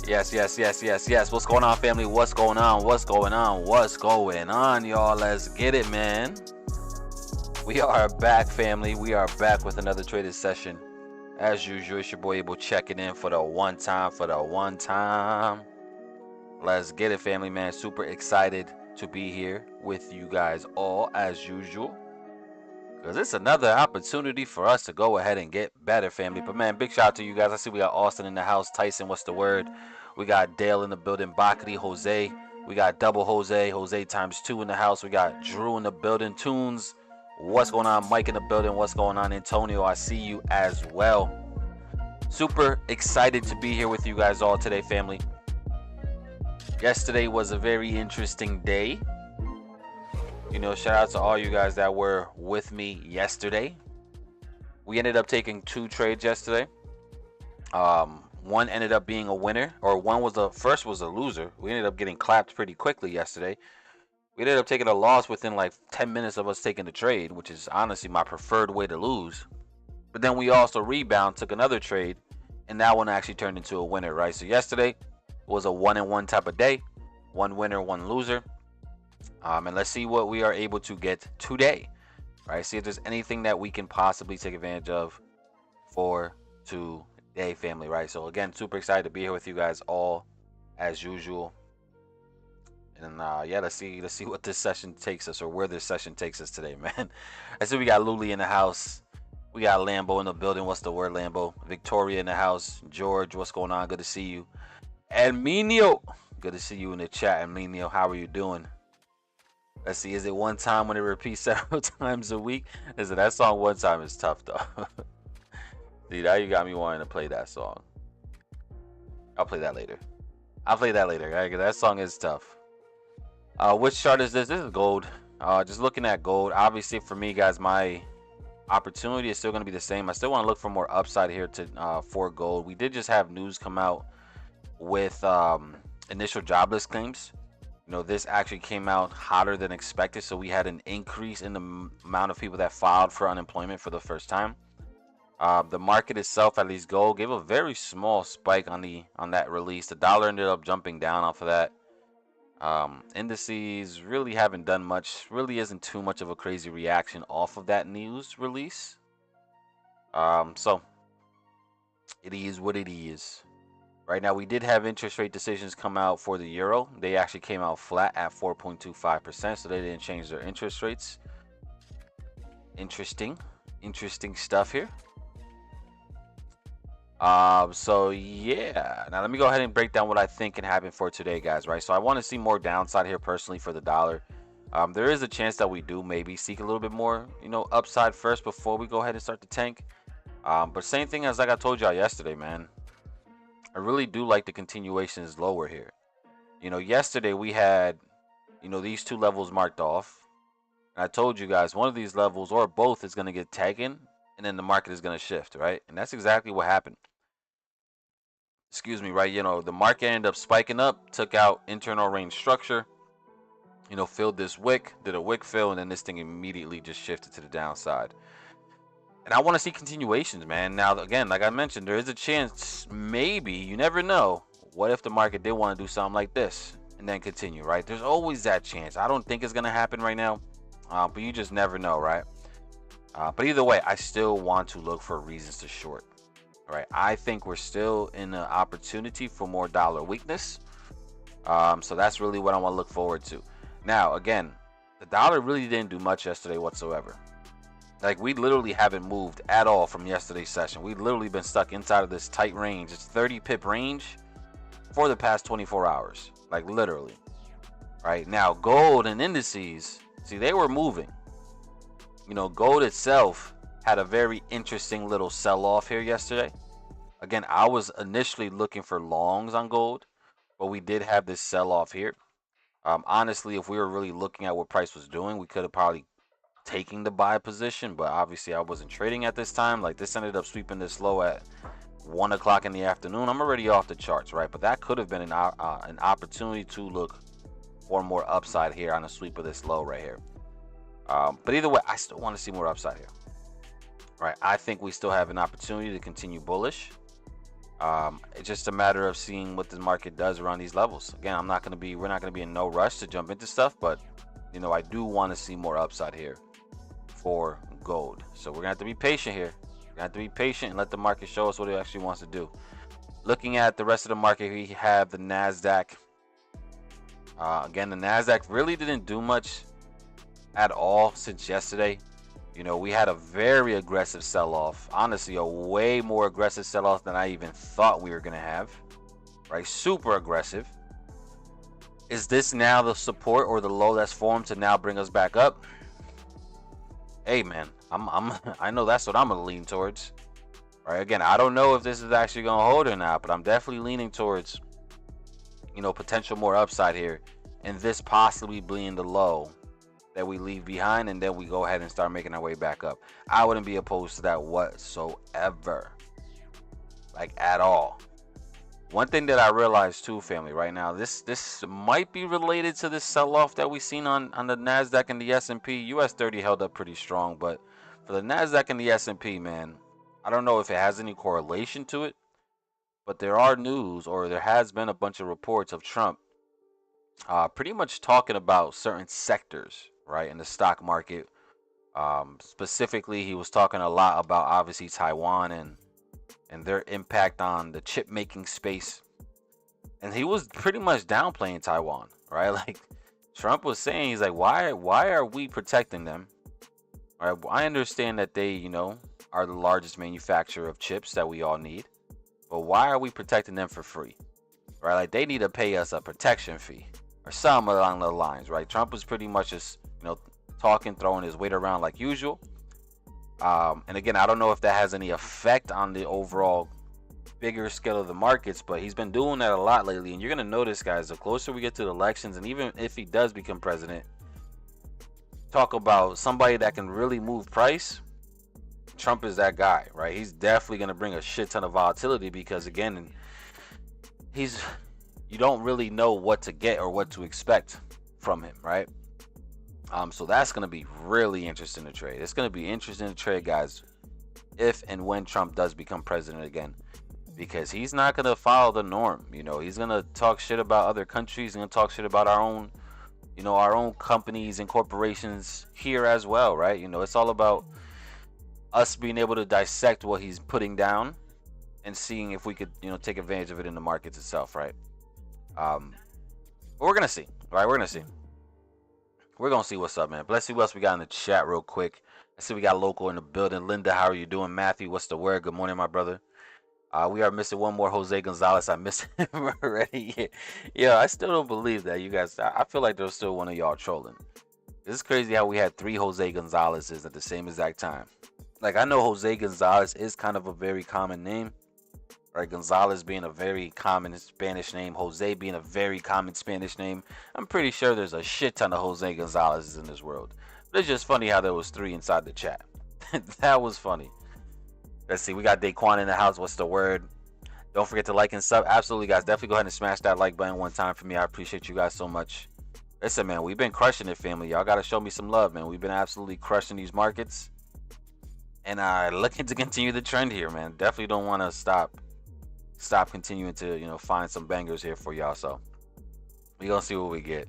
Yes, yes, yes, yes, yes. What's going on, family? What's going on? What's going on? What's going on, y'all? Let's get it, man. We are back, family. We are back with another traded session. As usual, it's your boy Abel checking in for the one time. Let's get it, family, man. Super excited to be here with you guys all, as usual. Because it's another opportunity for us to go ahead and get better, family. But, man, big shout out to you guys. I see we got Austin in the house. Tyson, what's the word? We got Dale in the building. Bakri, Jose. We got double Jose. Jose times 2 in the house. We got Drew in the building. Tunes. What's going on? Mike in the building. What's going on? Antonio, I see you as well. Super excited to be here with you guys all today, family. Yesterday was a very interesting day. You know, shout out to all you guys that were with me yesterday. We ended up taking 2 trades yesterday. One ended up being a winner, or one was first was a loser. We ended up getting clapped pretty quickly yesterday. We ended up taking a loss within like 10 minutes of us taking the trade, which is honestly my preferred way to lose. But then we also took another trade, and that one actually turned into a winner, right? So yesterday was a 1-and-1 type of day. One winner, one loser. And let's see what we are able to get today, right? See if there's anything that we can possibly take advantage of for today, family, right? So again, super excited to be here with you guys all as usual. And yeah, let's see what this session takes us, or where this session takes us today, man. I see we got Luli in the house. We got Lambo in the building. What's the word, Lambo? Victoria in the house. George, what's going on? Good to see you. Elminio, good to see you in the chat. Elminio, how are you doing? Let's see, is it one time when it repeats several times a week? Listen, that song one time is tough, though. See, now you got me wanting to play that song. I'll play that later. Right? That song is tough. Which chart is this? This is gold. Just looking at gold. Obviously, for me, guys, my opportunity is still going to be the same. I still want to look for more upside here for gold. We did just have news come out with initial jobless claims. You know, this actually came out hotter than expected, so we had an increase in the amount of people that filed for unemployment for the first time. The market itself, at least gold, gave a very small spike on that release. The dollar ended up jumping down off of that. Indices really haven't done much. Really isn't too much of a crazy reaction off of that news release. So it is what it is. Right now, we did have interest rate decisions come out for the euro. They actually came out flat at 4.25%, so they didn't change their interest rates. Interesting stuff here. So yeah, now let me go ahead and break down what I think can happen for today, guys. Right, so I want to see more downside here personally for the dollar. There is a chance that we do maybe seek a little bit more, upside first before we go ahead and start to tank. But same thing as like I told y'all yesterday, man. I really do like the continuations lower here. Yesterday we had, these 2 levels marked off. And I told you guys one of these levels or both is going to get taken, and then the market is going to shift, right? And that's exactly what happened. Excuse me, right? The market ended up spiking up, took out internal range structure, filled this wick, did a wick fill, and then this thing immediately just shifted to the downside. And I want to see continuations, man. Now, again, like I mentioned, there is a chance, maybe, you never know. What if the market did want to do something like this and then continue, right? There's always that chance. I don't think it's going to happen right now, but you just never know, right? But either way, I still want to look for reasons to short, right? I think we're still in an opportunity for more dollar weakness. So that's really what I want to look forward to. Now, again, the dollar really didn't do much yesterday whatsoever. Like, we literally haven't moved at all from yesterday's session. We've literally been stuck inside of this tight range. It's 30 pip range for the past 24 hours. Like, literally. Right? Now, gold and indices, see, they were moving. Gold itself had a very interesting little sell-off here yesterday. Again, I was initially looking for longs on gold, but we did have this sell-off here. Honestly, if we were really looking at what price was doing, we could have probably taking the buy position, but obviously I wasn't trading at this time. Like, this ended up sweeping this low at 1 o'clock in the afternoon. I'm already off the charts, right? But that could have been an opportunity to look for more upside here on a sweep of this low right here. But either way, I still want to see more upside here, right? I think we still have an opportunity to continue bullish. It's just a matter of seeing what the market does around these levels. Again, we're not gonna be in no rush to jump into stuff, but I do want to see more upside here for gold. So we're gonna have to be patient here. We're gonna have to be patient and let the market show us what it actually wants to do. Looking at the rest of the market, we have the Nasdaq. Again, the Nasdaq really didn't do much at all since yesterday. We had a very aggressive sell-off. Honestly, a way more aggressive sell-off than I even thought we were gonna have. Right, super aggressive. Is this now the support or the low that's formed to now bring us back up? Hey man, I know that's what I'm gonna lean towards. Right, again, I don't know if this is actually gonna hold or not, but I'm definitely leaning towards potential more upside here, and this possibly being the low that we leave behind, and then we go ahead and start making our way back up. I wouldn't be opposed to that whatsoever, like at all. One thing that I realized too, family, right now, this might be related to this sell-off that we seen on the Nasdaq and the S&P. US 30 held up pretty strong, but for the Nasdaq and the S&P, man, I don't know if it has any correlation to it, but there are news, or there has been a bunch of reports of Trump pretty much talking about certain sectors, right, in the stock market. Specifically, he was talking a lot about obviously Taiwan and their impact on the chip making space, and he was pretty much downplaying Taiwan, right? Like Trump was saying, he's like, why are we protecting them? All right, I understand that they are the largest manufacturer of chips that we all need, but why are we protecting them for free? Right, like they need to pay us a protection fee or something along those lines, right? Trump was pretty much just talking, throwing his weight around like usual. And again, I don't know if that has any effect on the overall bigger scale of the markets, but he's been doing that a lot lately. And you're gonna notice, guys, the closer we get to the elections, and even if he does become president, talk about somebody that can really move price. Trump is that guy, right? He's definitely gonna bring a shit ton of volatility, because again, you don't really know what to get or what to expect from him, right? So that's going to be really interesting to trade. It's going to be interesting to trade, guys, if and when Trump does become president again, because he's not going to follow the norm. He's going to talk shit about other countries. He's going to talk shit about our own companies and corporations here as well, right? It's all about us being able to dissect what he's putting down and seeing if we could, take advantage of it in the markets itself, right? But we're going to see, right? We're going to see. We're going to see what's up, man. But let's see what else we got in the chat real quick. Let's see, we got local in the building. Linda, how are you doing? Matthew, what's the word? Good morning, my brother. We are missing one more Jose Gonzalez. I missed him already. Yeah, I still don't believe that, you guys. I feel like there's still one of y'all trolling. This is crazy how we had 3 Jose Gonzalez's at the same exact time. Like, I know Jose Gonzalez is kind of a very common name. Right, Gonzalez being a very common Spanish name, Jose being a very common Spanish name. I'm pretty sure there's a shit ton of Jose Gonzalez's in this world. But it's just funny how there was 3 inside the chat. That was funny. Let's see, we got Daquan in the house. What's the word? Don't forget to like and sub. Absolutely, guys. Definitely go ahead and smash that like button one time for me. I appreciate you guys so much. Listen, man, we've been crushing it, family. Y'all got to show me some love, man. We've been absolutely crushing these markets. And looking to continue the trend here, man. Definitely don't want to stop continuing to find some bangers here for y'all. So we gonna see what we get.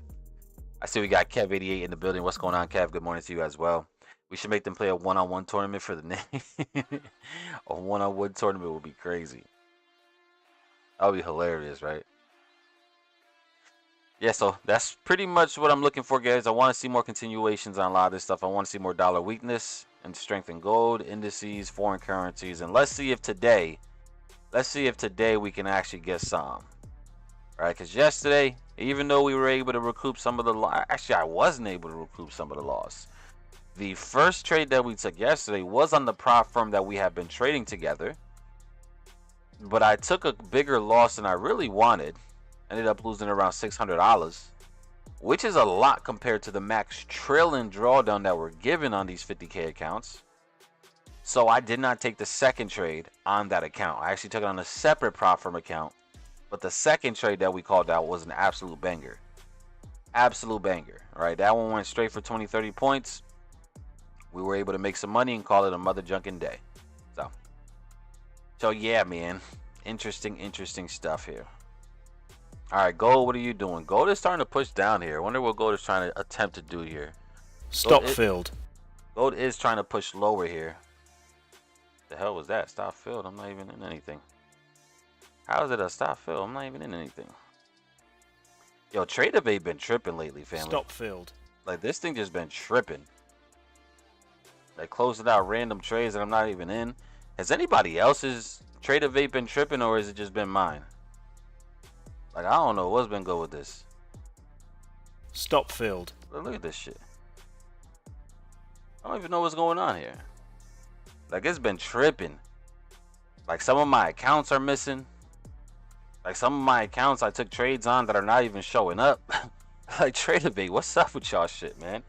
I see we got Kev88 in the building. What's going on, Kev? Good morning to you as well. We should make them play a one-on-one tournament for the name. A one-on-one tournament would be crazy. That would be hilarious, right? Yeah, so that's pretty much what I'm looking for, guys. I want to see more continuations on a lot of this stuff. I want to see more dollar weakness and strength in gold, indices, foreign currencies, and let's see if today we can actually get some. Right? Because yesterday, even though we were able to recoup some of the loss, actually I wasn't able to recoup some of the loss. The first trade that we took yesterday was on the prop firm that we have been trading together, but I took a bigger loss than I really wanted. Ended up losing around $600, which is a lot compared to the max trillion drawdown that we're given on these 50K accounts. So I did not take the second trade on that account. I actually took it on a separate prop firm account. But the second trade that we called out was an absolute banger. Absolute banger, right? That one went straight for 20, 30 points. We were able to make some money and call it a mother junkin' day. So yeah, man. interesting stuff here. All right, gold, what are you doing? Gold is starting to push down here. I wonder what gold is trying to attempt to do here. Stop filled. Gold is trying to push lower here. The hell was that? Stop filled. I'm not even in anything. How is it a stop fill? I'm not even in anything. Yo, Trader Bay been tripping lately, family. Stop filled. Like, this thing just been tripping. Like, closing out random trades that I'm not even in. Has anybody else's Trader Vape been tripping, or has it just been mine? Like, I don't know what's been good with this. Stop filled. Look at this shit. I don't even know what's going on here. Like, it's been tripping. Like, some of my accounts are missing. Like, some of my accounts I took trades on that are not even showing up. Like, Trader Vape, what's up with y'all shit, man?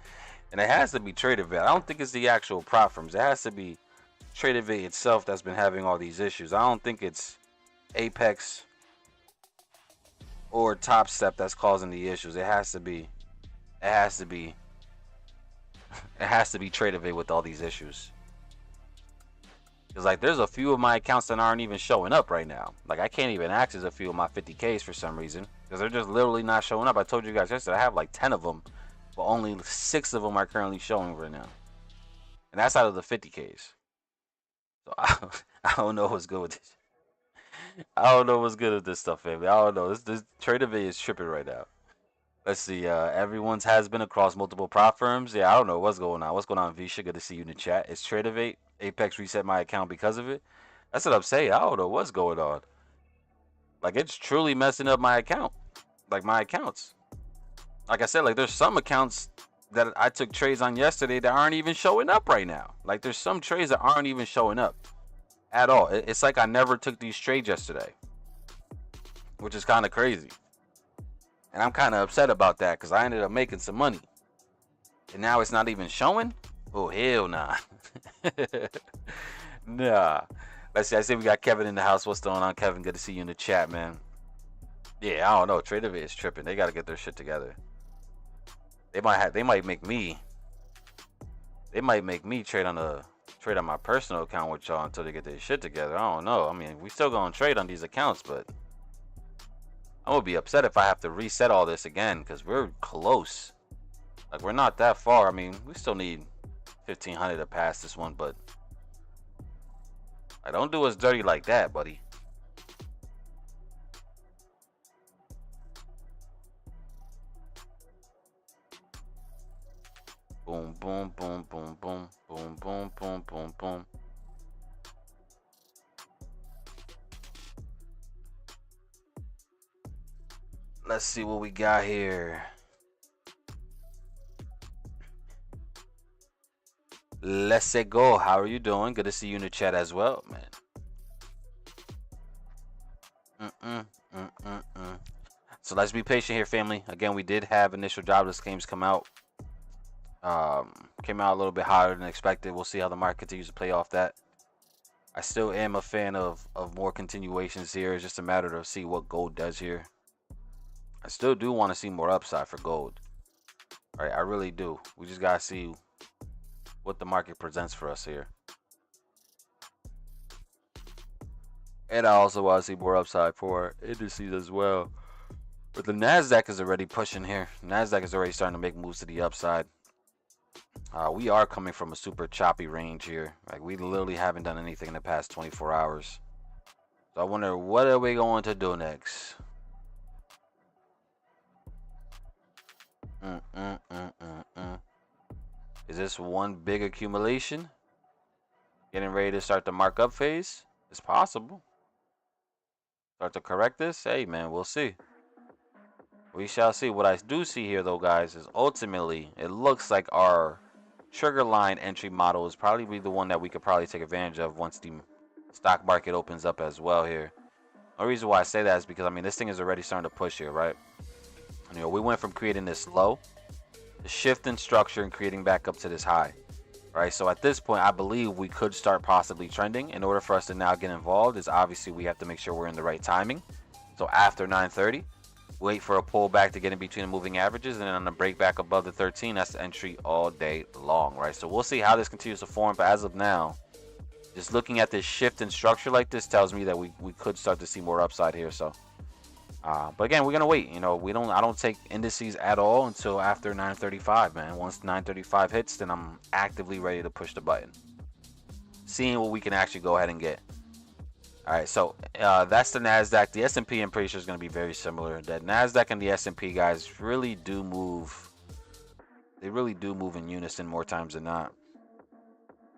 And it has to be Trader Vape. I don't think it's the actual prop firms. It has to be Trader Vape itself that's been having all these issues. I don't think it's Apex or Top Step that's causing the issues. It has to be Trader Vape with all these issues. Because, like, there's a few of my accounts that aren't even showing up right now. Like, I can't even access a few of my 50Ks for some reason. Because they're just literally not showing up. I told you guys yesterday I have like 10 of them. But only 6 of them are currently showing right now. And that's out of the 50Ks. So, I don't know what's good with this. I don't know what's good with this stuff, family. I don't know. This Trader Vape is tripping right now. Let's see. Everyone's has been across multiple prop firms. Yeah, I don't know what's going on. What's going on, Visha? Good to see you in the chat. It's Trader Vape. Apex reset my account because of it. That's what I'm saying. I don't know what's going on. Like, it's truly messing up my account. Like, my accounts. Like I said, like, there's some accounts that I took trades on yesterday that aren't even showing up right now. Like, there's some trades that aren't even showing up at all. It's like I never took these trades yesterday, which is kind of crazy. And I'm kind of upset about that because I ended up making some money. And now it's not even showing? Oh, hell nah. Nah. Let's see. I see we got Kevin in the house. What's going on, Kevin? Good to see you in the chat, man. Yeah, I don't know. Trader Vape is tripping. They got to get their shit together. They might make me trade on my personal account with y'all until they get their shit together. I don't know. I mean, we still gonna trade on these accounts, but I'm gonna be upset if I have to reset all this again because we're close. Like, we're not that far. I mean, we still need 1,500 to pass this one, but I don't do us dirty like that, buddy. Boom, boom, boom, boom, boom, boom, boom, boom, boom, boom. Let's see what we got here. Let's go. How are you doing? Good to see you in the chat as well, man. So let's be patient here, family. Again, we did have initial jobless claims come out. Came out a little bit higher than expected. We'll see how the market continues to play off that. I still am a fan of more continuations here. It's just a matter of see what gold does here. I still do want to see more upside for gold. All right, I really do. We just gotta see what the market presents for us here. And I also want to see more upside for indices as well. But the NASDAQ is already pushing here. NASDAQ is already starting to make moves to the upside. We are coming from a super choppy range here. Like, we literally haven't done anything in the past 24 hours. So I wonder, what are we going to do next? Is this one big accumulation? Getting ready to start the markup phase? It's possible. Start to correct this? Hey, man, we'll see. We shall see. What I do see here, though, guys, is ultimately it looks like our trigger line entry model is probably the one that we could probably take advantage of once the stock market opens up as well here. The reason why I say that is because, I mean, this thing is already starting to push here, right? You know, we went from creating this low to shift in structure and creating back up to this high, right? So at this point, I believe we could start possibly trending. In order for us to now get involved is obviously we have to make sure we're in the right timing. So after 9:30, wait for a pullback to get in between the moving averages, and then on the break back above the 13, that's the entry all day long, right? So we'll see how this continues to form, but as of now, just looking at this shift in structure like this tells me that we could start to see more upside here. So, but again, we're gonna wait. You know, I don't take indices at all until after 9:35, man. Once 9:35 hits, then I'm actively ready to push the button, seeing what we can actually go ahead and get. All right, so that's the Nasdaq. The S&P, I'm pretty sure, is going to be very similar. The Nasdaq and the S&P, guys, really do move. They really do move in unison more times than not.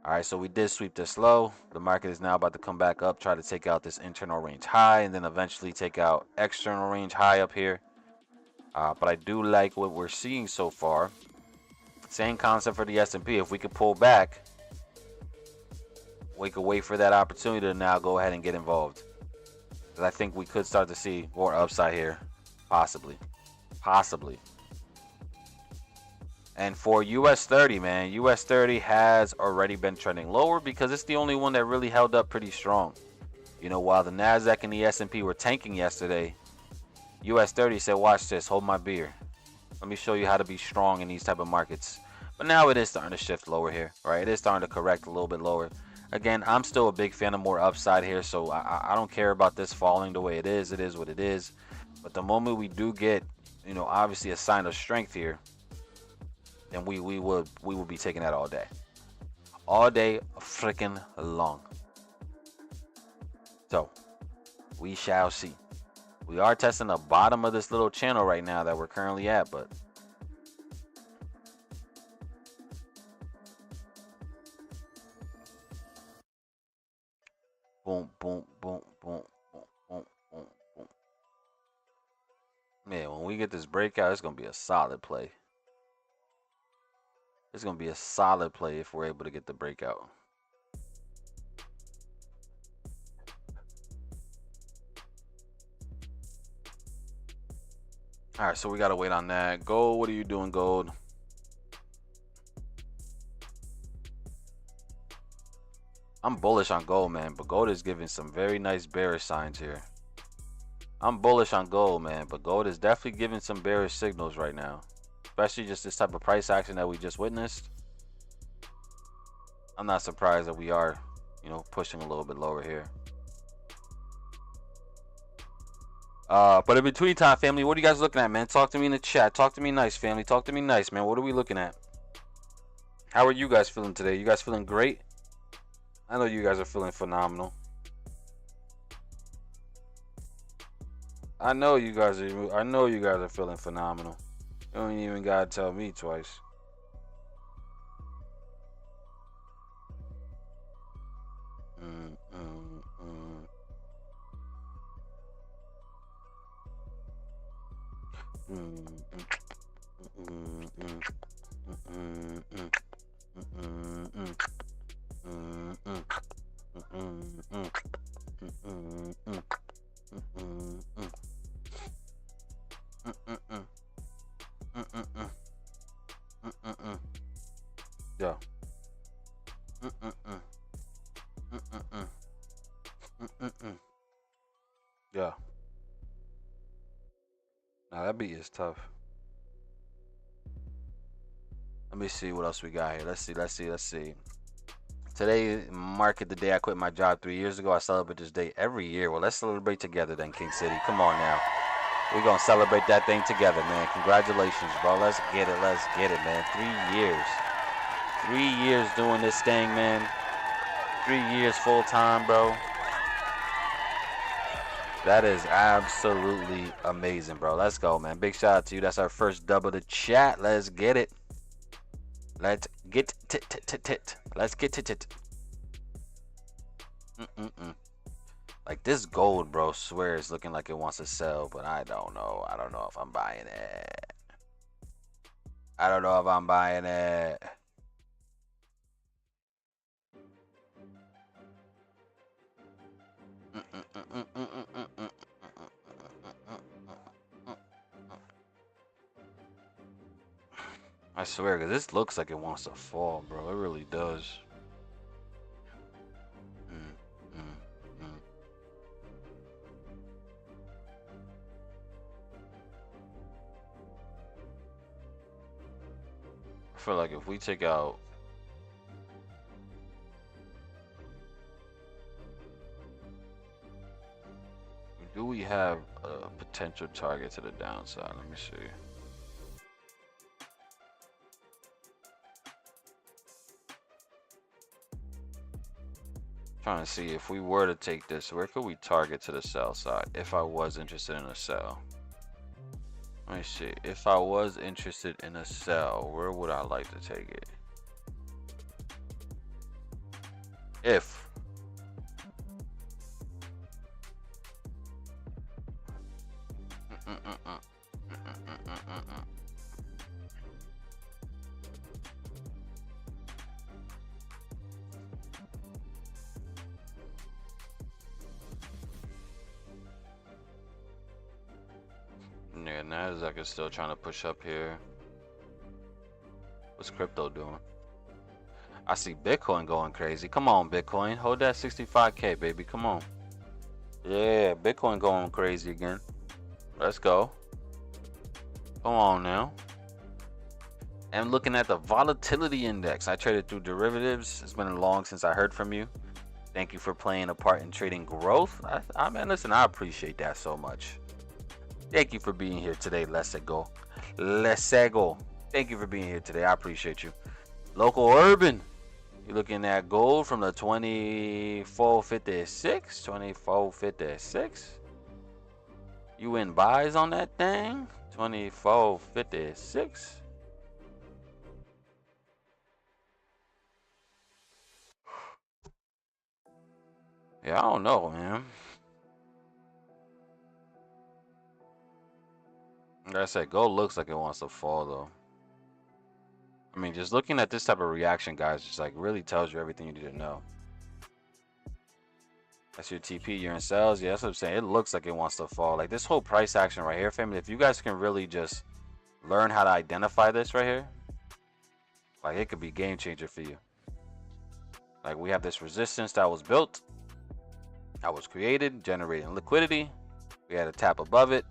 All right, so we did sweep this low. The market is now about to come back up, try to take out this internal range high, and then eventually take out external range high up here. But I do like what we're seeing so far. Same concept for the S&P. If we could pull back, we could wait for that opportunity to now go ahead and get involved. Because I think we could start to see more upside here. Possibly. And for US 30, man, US 30 has already been trending lower because it's the only one that really held up pretty strong. You know, while the Nasdaq and the S&P were tanking yesterday, US 30 said, watch this, hold my beer. Let me show you how to be strong in these type of markets. But now it is starting to shift lower here, right? It is starting to correct a little bit lower. Again, I'm still a big fan of more upside here, so I don't care about this falling the way it is. It is what it is. But the moment we do get, you know, obviously a sign of strength here, then we will be taking that all day freaking long. So we shall see. We are testing the bottom of this little channel right now that we're currently at, but boom, boom, boom, boom, boom, boom, boom, boom. Man, when we get this breakout, it's gonna be a solid play. It's gonna be a solid play if we're able to get the breakout. All right, so we gotta wait on that. Gold, what are you doing, gold? I'm bullish on gold, man, but gold is giving some very nice bearish signs here. I'm bullish on gold, man, but gold is definitely giving some bearish signals right now, especially just this type of price action that we just witnessed. I'm not surprised that we are, you know, pushing a little bit lower here. But in between time, family, what are you guys looking at, man? Talk to me in the chat. Talk to me nice, family. Talk to me nice, man. What are we looking at? How are you guys feeling today? You guys feeling great? I know you guys are feeling phenomenal. I know you guys are feeling phenomenal. You don't even gotta tell me twice. Yeah. Yeah. Now that beat is tough. Let me see what else we got here. Let's see. Today, market the day I quit my job 3 years ago. I celebrate this day every year. Well, let's celebrate together then, King City. Come on now. We're going to celebrate that thing together, man. Congratulations, bro. Let's get it, man. 3 years. 3 years doing this thing, man. 3 years full time, bro. That is absolutely amazing, bro. Let's go, man. Big shout out to you. That's our first dub of the chat. Let's get it. Let's get tit. Let's get tit. Like this gold, bro, swear it's looking like it wants to sell, but I don't know. I don't know if I'm buying it. I swear, because this looks like it wants to fall, bro. It really does. I feel like if we take out Do we have a potential target to the downside? Let me see. Trying to see if we were to take this, where could we target to the sell side if I was interested in a sell? Let me see. If I was interested in a sell, where would I like to take it? If yeah, Nasdaq is still trying to push up here. What's crypto doing? I see Bitcoin going crazy. Come on, Bitcoin. Hold that 65K, baby. Come on. Yeah, Bitcoin going crazy again. Let's go. Come on now. And looking at the volatility index, I traded through derivatives. It's been long since I heard from you. Thank you for playing a part in trading growth. I mean, listen, I appreciate that so much. Thank you for being here today. Let's go. Let's go. Thank you for being here today. I appreciate you. Local urban. You're looking at gold from the 24.56. 24.56. You in buys on that thing? 24.56. Yeah, I don't know, man. Like I said, gold looks like it wants to fall, though. I mean, just looking at this type of reaction, guys, just like really tells you everything you need to know. That's your TP, you're in sales. Yeah, that's what I'm saying. It looks like it wants to fall. Like this whole price action right here, family, if you guys can really just learn how to identify this right here, like it could be game changer for you. Like we have this resistance that was built, that was created, generating liquidity. We had a tap above it.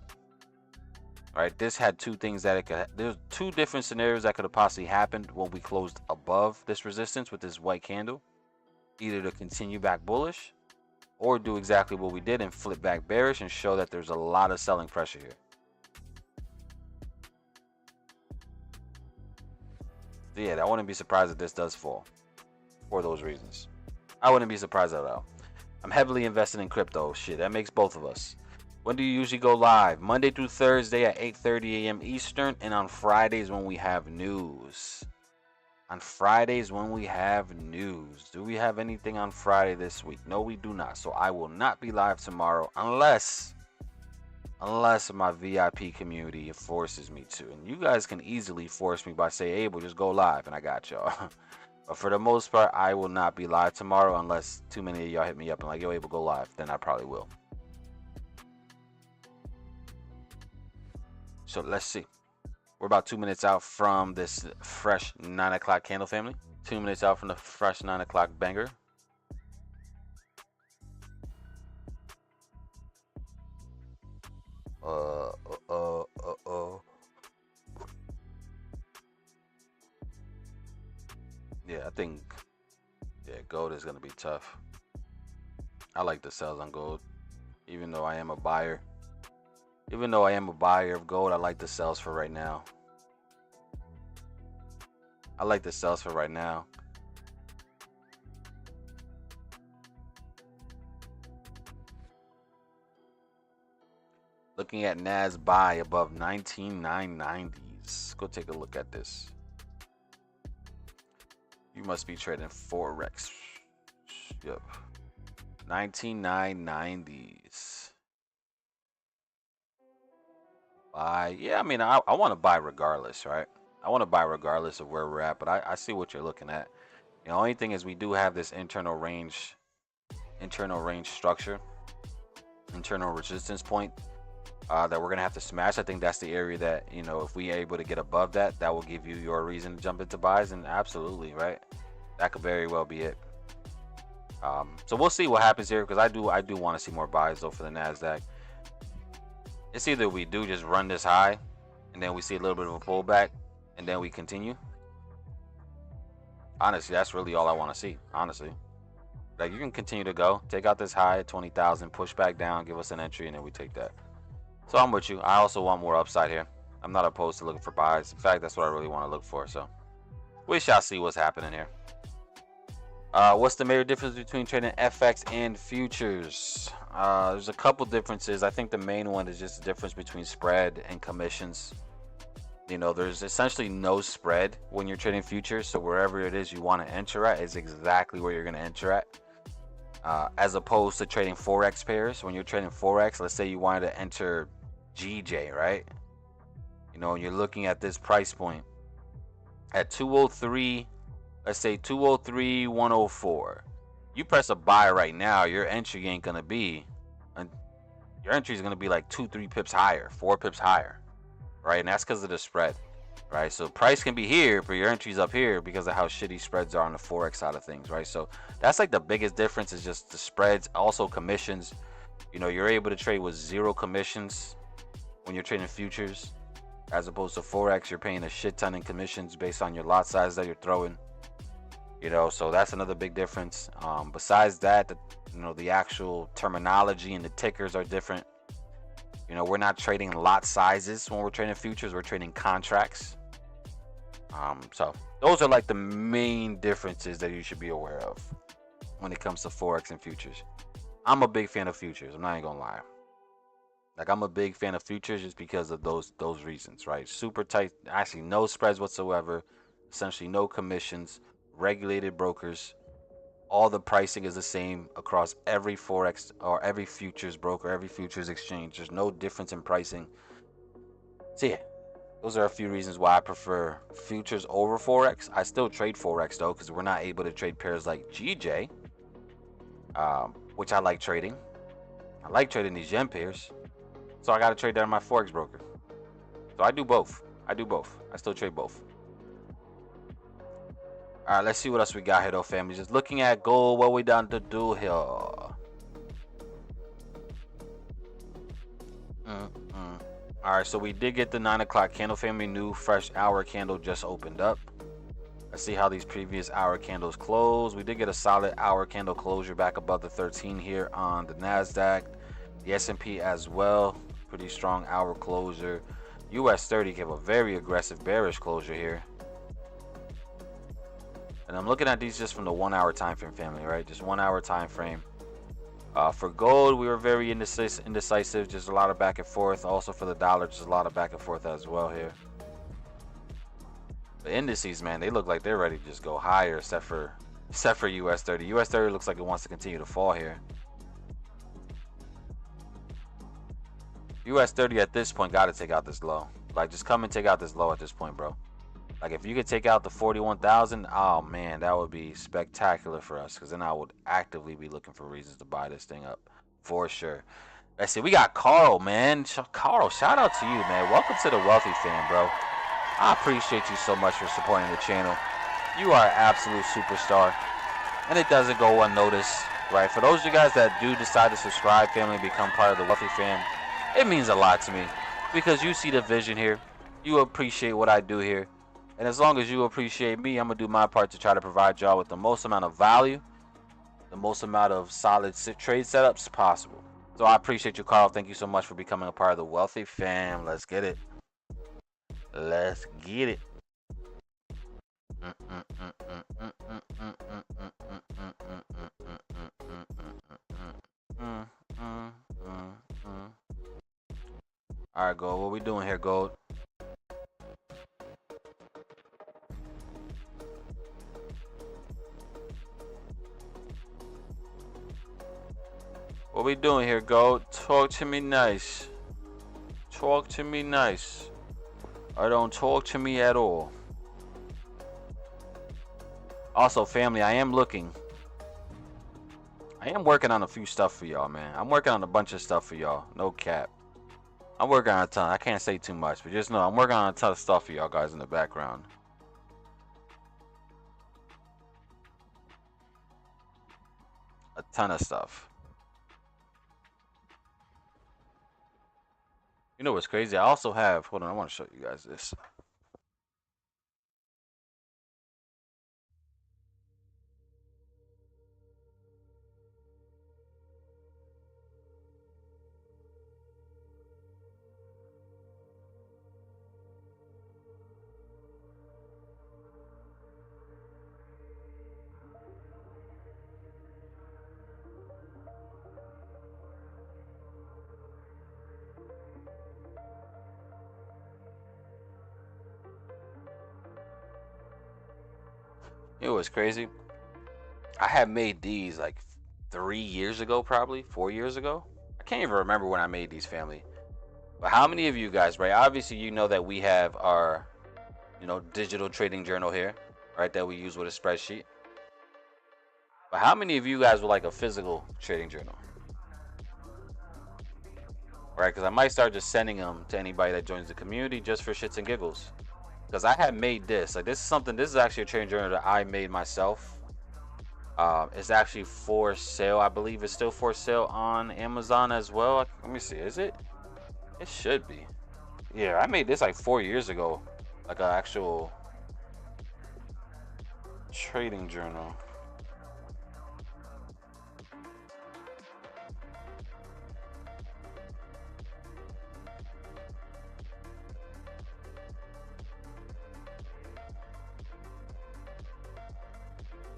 Right, this had two things that it could. There's two different scenarios that could have possibly happened when we closed above this resistance with this white candle. Either to continue back bullish, or do exactly what we did and flip back bearish and show that there's a lot of selling pressure here. So yeah, I wouldn't be surprised if this does fall for those reasons. I wouldn't be surprised at all. I'm heavily invested in crypto. Shit, that makes both of us. When do you usually go live? Monday through Thursday at 8:30 a.m. Eastern, and on Fridays when we have news. On Fridays when we have news. Do we have anything on Friday this week? No, we do not. So I will not be live tomorrow unless my VIP community forces me to. And you guys can easily force me by saying, Abel, just go live, and I got y'all. But for the most part, I will not be live tomorrow unless too many of y'all hit me up and like, yo, Abel, go live. Then I probably will. So let's see. We're about 2 minutes out from this fresh 9 o'clock candle, family. 2 minutes out from the fresh 9 o'clock banger. Yeah, I think gold is gonna be tough. I like the sells on gold, even though I am a buyer. Even though I am a buyer of gold, I like the sells for right now. I like the sells for right now. Looking at Nas buy above 19,990s. Go take a look at this. You must be trading Forex. Yep. 19,990s. Buy. Yeah, I mean, I want to buy regardless, right? I want to buy regardless of where we're at, but I see what you're looking at. The only thing is we do have this internal range structure, internal resistance point that we're gonna have to smash. I think that's the area that, you know, if we are able to get above that, that will give you your reason to jump into buys. And absolutely, right, that could very well be it. So we'll see what happens here, because I do want to see more buys though for the Nasdaq. It's either we do just run this high and then we see a little bit of a pullback and then we continue. Honestly, that's really all I want to see, honestly. Like, you can continue to go. Take out this high at 20,000, push back down, give us an entry, and then we take that. So I'm with you. I also want more upside here. I'm not opposed to looking for buys. In fact, that's what I really want to look for. So we shall see what's happening here. What's the major difference between trading FX and futures? There's a couple differences. I think the main one is just the difference between spread and commissions. You know, there's essentially no spread when you're trading futures. So wherever it is you want to enter at is exactly where you're going to enter at. As opposed to trading Forex pairs. When you're trading Forex, let's say you wanted to enter GJ, right? You know, and you're looking at this price point at 203, let's say 203.104. You press a buy right now, your entry ain't gonna be, your entry is gonna be like 2-3 pips higher, 4 pips higher, right? And that's because of the spread, right? So price can be here, but your entry's up here because of how shitty spreads are on the Forex side of things, right? So that's like the biggest difference is just the spreads, also commissions. You know, you're able to trade with 0 commissions when you're trading futures, as opposed to Forex, you're paying a shit ton in commissions based on your lot size that you're throwing. You know, so that's another big difference. Besides that, you know, the actual terminology and the tickers are different. You know, we're not trading lot sizes when we're trading futures, we're trading contracts. So those are like the main differences that you should be aware of when it comes to Forex and futures. I'm a big fan of futures, I'm not even gonna lie. Like, I'm a big fan of futures just because of those reasons, right? Super tight, actually no spreads whatsoever, essentially no commissions, regulated brokers. All the pricing is the same across every Forex or every futures broker, every futures exchange. There's no difference in pricing. So yeah, those are a few reasons why I prefer futures over Forex. I still trade Forex though, because we're not able to trade pairs like GJ, which I like trading. I like trading these gem pairs. So I got to trade that on my Forex broker. So I do both. I still trade both. All right, let's see what else we got here, though, family. Just looking at gold, what we done to do here. All right, so we did get the 9 o'clock candle, family. New fresh hour candle just opened up. Let's see how these previous hour candles close. We did get a solid hour candle closure back above the 13 here on the NASDAQ. The S&P as well. Pretty strong hour closure. US 30 gave a very aggressive bearish closure here. And I'm looking at these just from the 1 hour time frame, family, right? Just 1 hour time frame. For gold, we were very indecisive, just a lot of back and forth. Also for the dollar, just a lot of back and forth as well here. The indices, man, they look like they're ready to just go higher, except for US 30. US 30 looks like it wants to continue to fall here. US 30 at this point got to take out this low. Like, just come and take out this low at this point, bro. Like, if you could take out the 41,000, oh man, that would be spectacular for us, because then I would actively be looking for reasons to buy this thing up for sure. Let's see, we got Carl, man. Carl, shout out to you, man. Welcome to the Wealthy Fam, bro. I appreciate you so much for supporting the channel. You are an absolute superstar, and it doesn't go unnoticed, right? For those of you guys that do decide to subscribe, family, and become part of the Wealthy Fam, it means a lot to me, because you see the vision here. You appreciate what I do here. And as long as you appreciate me, I'm going to do my part to try to provide y'all with the most amount of value, the most amount of solid trade setups possible. So I appreciate you, Carl. Thank you so much for becoming a part of the Wealthy Fam. Let's get it. Let's get it. All right, Gold. What we doing here, Gold? What we doing here, Gold? Talk to me nice. Talk to me nice. Or don't talk to me at all. Also, family, I am working on a few stuff for y'all, man. I'm working on a bunch of stuff for y'all. No cap. I'm working on a ton. I can't say too much, but just know I'm working on a ton of stuff for y'all guys in the background. A ton of stuff. You know what's crazy? I also have, hold on, I want to show you guys this. It was crazy. I had made these like 3 years ago, probably 4 years ago. I can't even remember when I made these, family. But how many of you guys, right? Obviously, you know that we have our, digital trading journal here, right? That we use with a spreadsheet. But how many of you guys would like a physical trading journal? Right? Because I might start just sending them to anybody that joins the community just for shits and giggles. Because I had made this. Like, this is actually a trading journal that I made myself. It's actually for sale. I believe it's still for sale on Amazon as well. Let me see. Is it? It should be. Yeah, I made this like 4 years ago. Like an actual trading journal.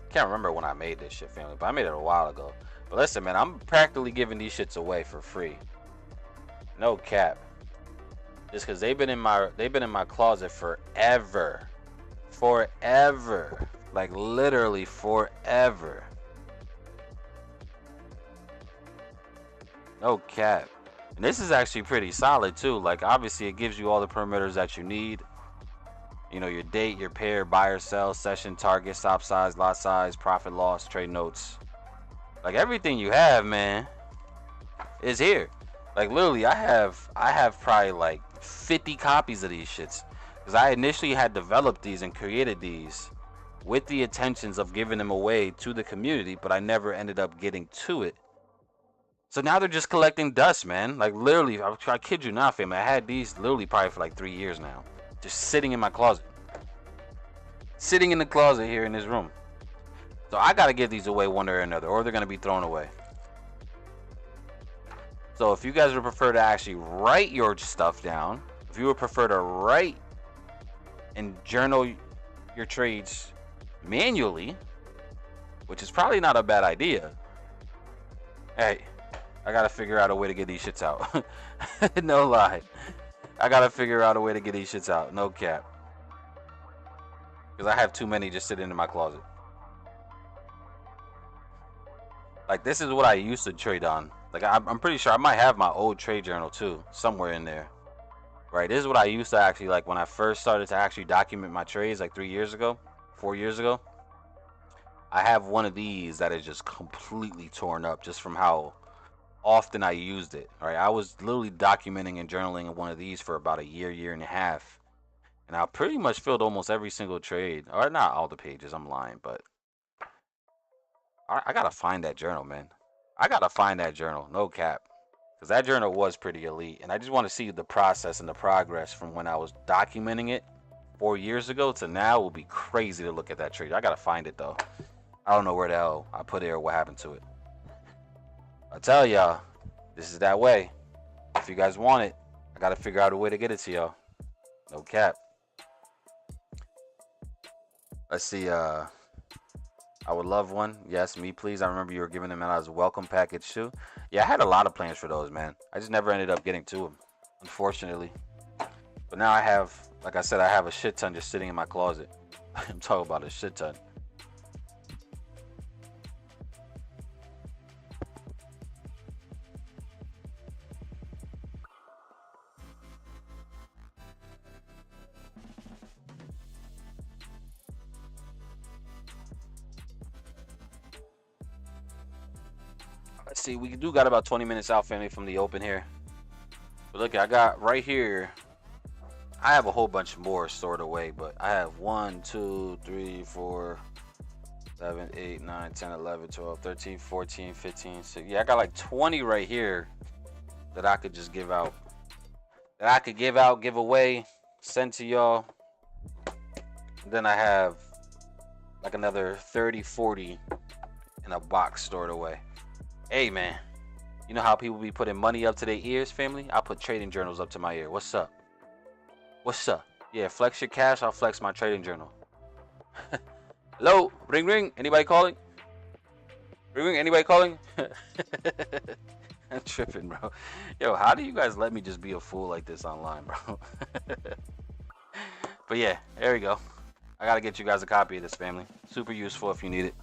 Can't remember when I made this shit, family, but I made it a while ago. But listen, man, I'm practically giving these shits away for free. No cap. Just because they've been in my closet forever. Forever. Like literally forever. No cap. And this is actually pretty solid too. Like obviously it gives you all the parameters that you need. Your date, your pair, buy or sell, session, target, stop size, lot size, profit loss, trade notes. Like everything you have, man, is here. Like literally I have probably like 50 copies of these shits. Because I initially had developed these and created these with the intentions of giving them away to the community, but I never ended up getting to it. So now they're just collecting dust, man. Like literally, I kid you not, fam. I had these literally probably for like 3 years now. Just sitting in my closet. Sitting in the closet here in this room. So I gotta give these away one way or another, or they're gonna be thrown away. So if you guys would prefer to actually write your stuff down, if you would prefer to write and journal your trades manually, which is probably not a bad idea. Hey, I gotta figure out a way to get these shits out. No lie. I gotta figure out a way to get these shits out. No cap. Because I have too many just sitting in my closet. Like, this is what I used to trade on. Like, I'm pretty sure I might have my old trade journal, too. Somewhere in there. Right? This is what I used to actually, like, when I first started to actually document my trades, like 3 years ago. 4 years ago. I have one of these that is just completely torn up just from how often I used it. Right? I was literally documenting and journaling in one of these for about a year and a half. And I pretty much filled almost every single trade. Or not all the pages, I'm lying, but I gotta find that journal, man. I gotta find that journal, no cap. Because that journal was pretty elite. And I just want to see the process and the progress from when I was documenting it 4 years ago to now. It will be crazy to look at that trade. I gotta find it, though. I don't know where the hell I put it or what happened to it. I tell y'all, this is that way. If you guys want it, I gotta figure out a way to get it to y'all. No cap. Let's see, I would love one. Yes, me please. I remember you were giving them out as a welcome package too. Yeah, I had a lot of plans for those, man. I just never ended up getting to them, unfortunately. But now I have, like I said, I have a shit ton just sitting in my closet. I'm talking about a shit ton. Let's see, we do got about 20 minutes out, family, from the open here. But look, I got right here. I have a whole bunch more stored away, but I have 1, 2, 3, 4, 7, 8, 9, 10, 11, 12, 13, 14, 15, 16. Yeah, I got like 20 right here that I could just give out. That I could give out, give away, send to y'all. Then I have like another 30, 40 in a box stored away. Hey, man, you know how people be putting money up to their ears, family? I put trading journals up to my ear. What's up? What's up? Yeah, flex your cash. I'll flex my trading journal. Hello? Ring, ring. Anybody calling? Ring, ring. Anybody calling? I'm tripping, bro. Yo, how do you guys let me just be a fool like this online, bro? But yeah, there we go. I gotta get you guys a copy of this, family. Super useful if you need it.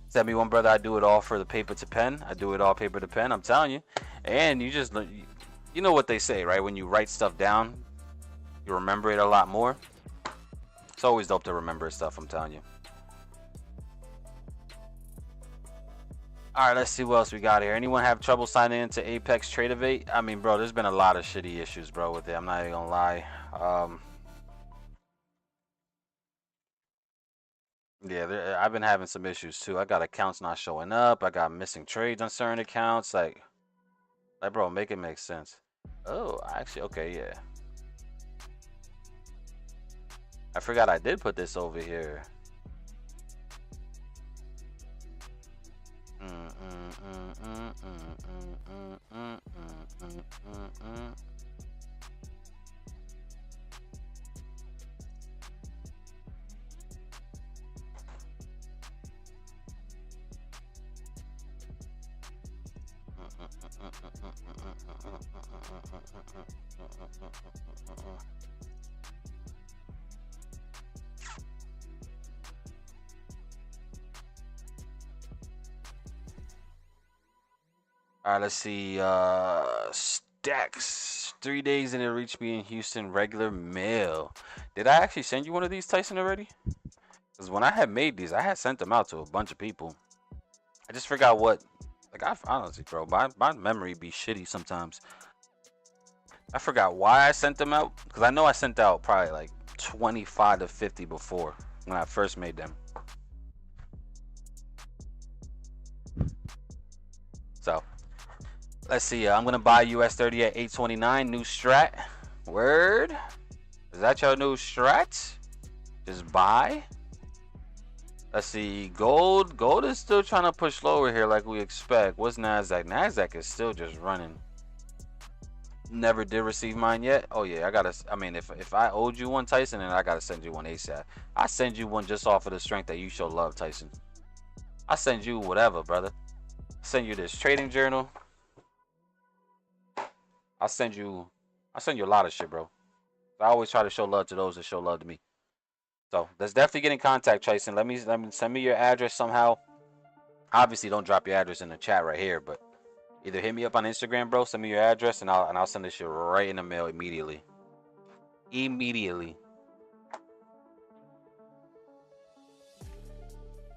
Send me one, brother. I do it all for the paper to pen. I do it all paper to pen. I'm telling you. And you know what they say, right? When you write stuff down, you remember it a lot more. It's always dope to remember stuff, I'm telling you. All right, let's see what else we got here. Anyone have trouble signing into Apex Tradeovate? I mean, bro, there's been a lot of shitty issues, bro, with it. I'm not even gonna lie. Yeah, I've been having some issues too. I got accounts not showing up. I got missing trades on certain accounts. Like, bro, make it make sense. Oh, actually, okay, yeah. I forgot I did put this over here. All right, let's see. Stacks. 3 days and it reached me in Houston regular mail. Did I actually send you one of these, Tyson, already? Because when I had made these, I had sent them out to a bunch of people. I just forgot what. Like, I honestly, bro, my memory be shitty sometimes. I forgot why I sent them out. Because I know I sent out probably like 25 to 50 before when I first made them. So, let's see. I'm going to buy US 30 at 829. New strat. Word. Is that your new strat? Just buy. Let's see. Gold. Gold is still trying to push lower here like we expect. What's NASDAQ? NASDAQ is still just running. Never did receive mine yet. Oh yeah, I mean, if I owed you one, Tyson, then I gotta send you one ASAP. I send you one just off of the strength that you show love, Tyson. I send you whatever, brother. Send you this trading journal. I send you a lot of shit, bro. I always try to show love to those that show love to me. So let's definitely get in contact, Tyson. Let me send me your address somehow. Obviously, don't drop your address in the chat right here, but either hit me up on Instagram, bro. Send me your address, and I'll send this shit right in the mail immediately. Immediately.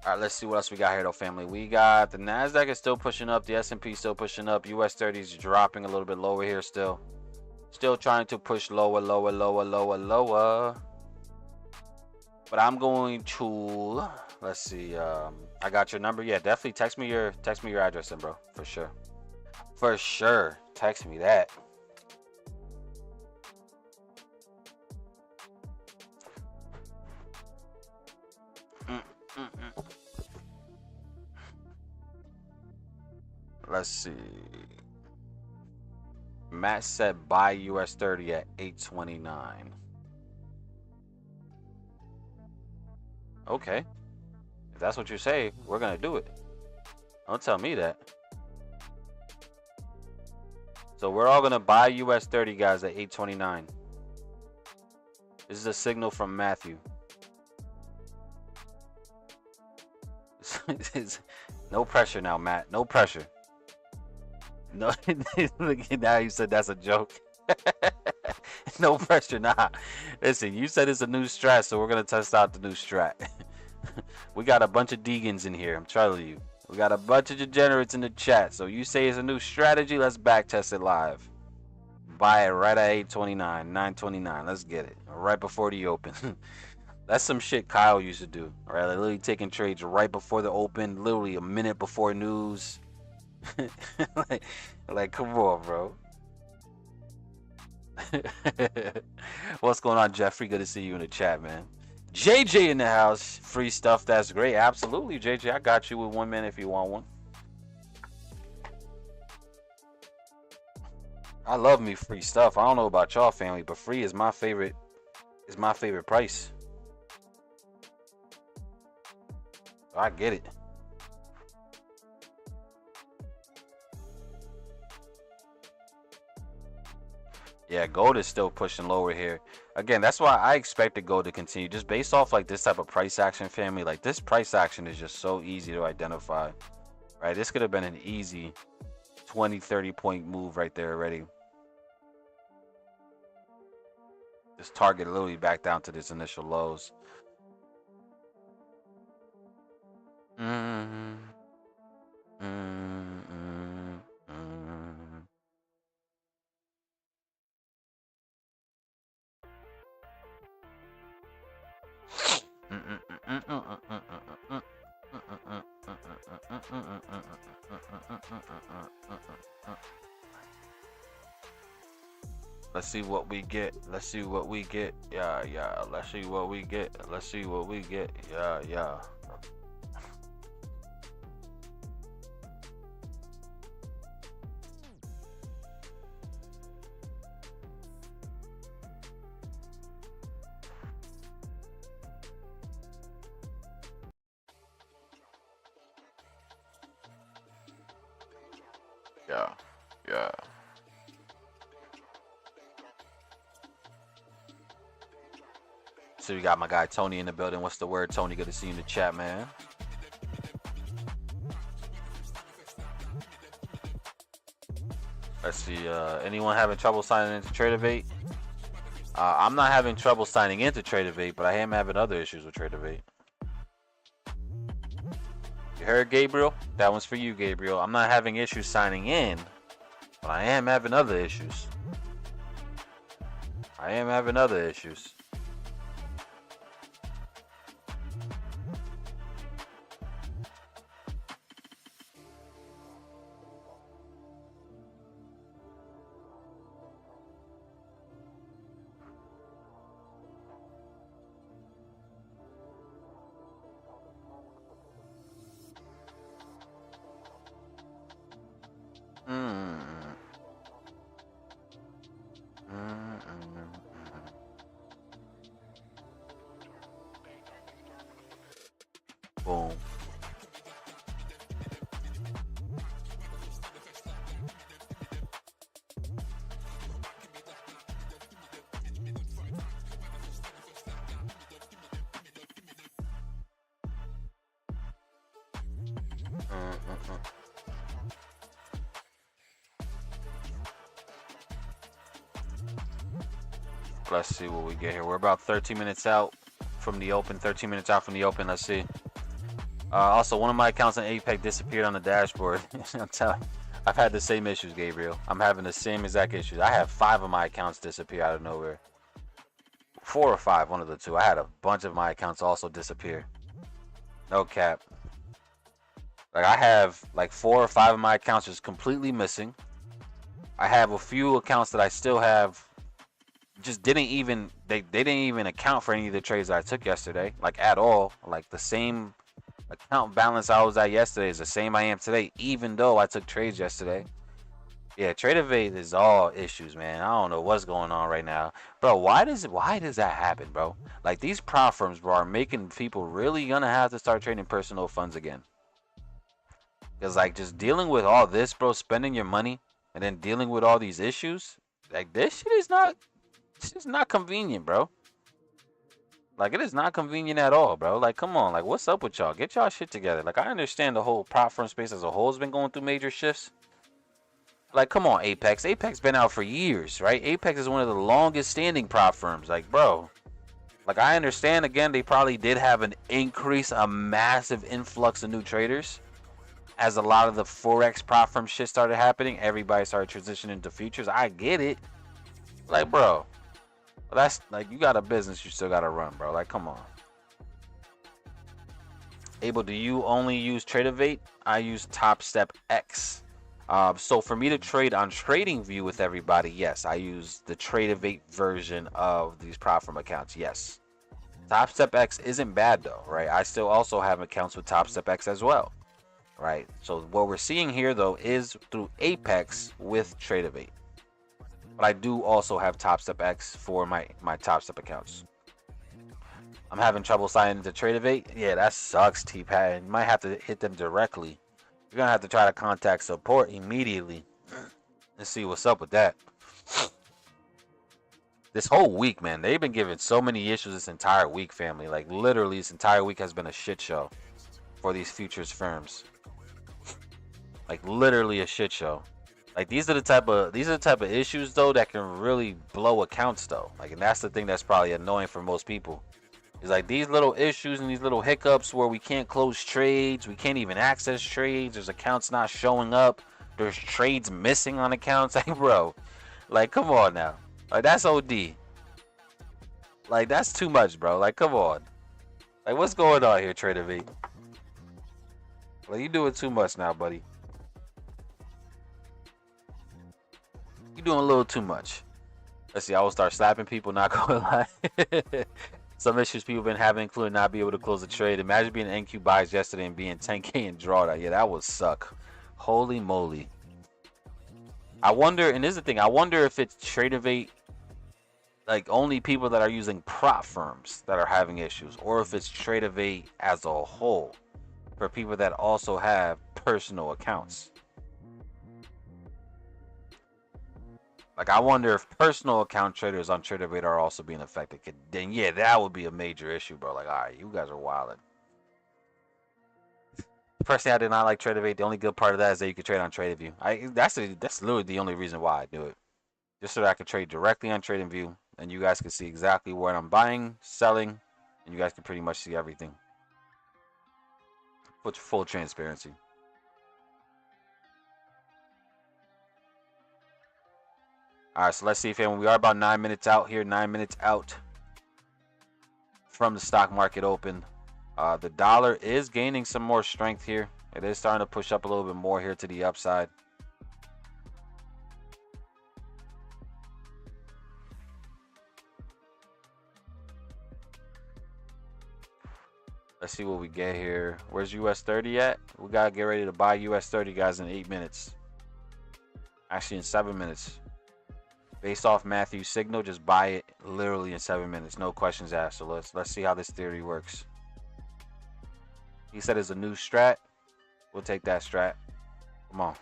All right, let's see what else we got here, though, family. We got the NASDAQ is still pushing up. The S&P still pushing up. US 30 is dropping a little bit lower here still. Still trying to push lower, lower, lower, lower, lower. But I'm going to, let's see. I got your number. Yeah, definitely text me your address, then, bro, for sure. For sure. Text me that. Let's see. Matt said buy US 30 at 829. Okay. If that's what you say, we're going to do it. Don't tell me that. So we're all going to buy US 30, guys, at 829. This is a signal from Matthew. No pressure now, Matt. No pressure. No, now you said that's a joke. No pressure, nah. Listen, you said it's a new strat, so we're going to test out the new strat. We got a bunch of Degans in here, I'm telling you. We got a bunch of degenerates in the chat. So you say it's a new strategy, let's back test it live. Buy it right at 829, 929. Let's get it. Right before the open. That's some shit Kyle used to do. All right, literally taking trades right before the open, literally a minute before news. like, come on, bro. What's going on, Jeffrey? Good to see you in the chat, man. JJ in the house. Free stuff. That's great. Absolutely, JJ. I got you with 1 minute if you want one. I love me free stuff. I don't know about y'all, family, but free is my favorite. Is my favorite price. I get it. Yeah, gold is still pushing lower here. Again, that's why I expected gold to continue. Just based off like this type of price action, family. Like this price action is just so easy to identify. Right? This could have been an easy 20, 30 point move right there already. This target literally back down to this initial lows. Mm-hmm. Mm-hmm. Mm-hmm. Let's see what we get. Let's see what we get. Yeah, yeah. Let's see what we get. Let's see what we get. Yeah, yeah. Yeah, yeah. So we got my guy Tony in the building. What's the word, Tony? Good to see you in the chat, man. Let's see. Anyone having trouble signing into Tradeovate? I'm not having trouble signing into Tradeovate, but I am having other issues with Tradeovate. You heard, Gabriel? That one's for you, Gabriel. I'm not having issues signing in, but I am having other issues. I am having other issues. Boom. Let's see what we get here. We're about 13 minutes out from the open. 13 minutes out from the open. Let's see. Also, one of my accounts on APEC disappeared on the dashboard. I'm telling you, I've had the same issues, Gabriel. I'm having the same exact issues. I have 5 of my accounts disappear out of nowhere. 4 or 5, one of the two. I had a bunch of my accounts also disappear. No cap. Like I have like 4 or 5 of my accounts just completely missing. I have a few accounts that I still have just didn't even they didn't even account for any of the trades that I took yesterday, like at all. Like the same account balance I was at yesterday is the same I am today, even though I took trades yesterday. Yeah, Tradeovate is all issues, man. I don't know what's going on right now, bro. Why does that happen, bro? Like these prop firms, bro, are making people really gonna have to start trading personal funds again. Cause like just dealing with all this, bro, spending your money and then dealing with all these issues, like this shit is not. It's just not convenient, bro. Like, it is not convenient at all, bro. Like, come on. Like, what's up with y'all? Get y'all shit together. Like, I understand the whole prop firm space as a whole has been going through major shifts. Like, come on, Apex. Apex been out for years, right? Apex is one of the longest standing prop firms. Like, bro. Like, I understand, again, they probably did have an increase, a massive influx of new traders. As a lot of the Forex prop firm shit started happening, everybody started transitioning to futures. I get it. Like, bro. That's like you got a business you still gotta run, bro. Like, come on. Abel, do you only use Tradeovate? I use Top Step X. So for me to trade on TradingView with everybody, yes, I use the Tradeovate version of these prop firm accounts. Yes, Top Step X isn't bad though, right? I still also have accounts with Top Step X as well, right? So what we're seeing here though is through Apex with Tradeovate. But I do also have Top Step X for my Top Step accounts. I'm having trouble signing into Tradeovate. Yeah, that sucks, T-Pat. You might have to hit them directly. You're going to have to try to contact support immediately and see what's up with that. This whole week, man, they've been giving so many issues this entire week, family. Like literally, this entire week has been a shit show for these futures firms. Like literally a shit show. Like these are the type of issues though that can really blow accounts though. Like, and that's the thing that's probably annoying for most people. It's like these little issues and these little hiccups where we can't close trades, we can't even access trades. There's accounts not showing up. There's trades missing on accounts. Like, bro, like come on now. Like that's OD. Like that's too much, bro. Like come on. Like what's going on here, Trader V? Like you doing too much now, buddy. You doing a little too much. Let's see, I will start slapping people, not gonna lie. Some issues people been having, including not be able to close a trade. Imagine being NQ buys yesterday and being 10K in drawdown. Yeah, that would suck. Holy moly. I wonder, and this is the thing, I wonder if it's Tradeovate, like only people that are using prop firms that are having issues, or if it's Tradeovate as a whole for people that also have personal accounts. Like I wonder if personal account traders on Tradeovate are also being affected. Then yeah, that would be a major issue, bro. Like, all right, you guys are wilding. Personally, I did not like Tradeovate. The only good part of that is that you can trade on TradeView. That's literally the only reason why I do it, just so that I can trade directly on TradingView, and you guys can see exactly what I'm buying, selling, and you guys can pretty much see everything. With full transparency. All right, so let's see, family. We are about 9 minutes out here. 9 minutes out from the stock market open. The dollar is gaining some more strength here. It is starting to push up a little bit more here to the upside. Let's see what we get here. Where's US 30 at? We got to get ready to buy US 30, guys, in 8 minutes. Actually, in 7 minutes. Based off Matthew's signal, just buy it literally in 7 minutes. No questions asked. So let's see how this theory works. He said it's a new strat. We'll take that strat. Come on.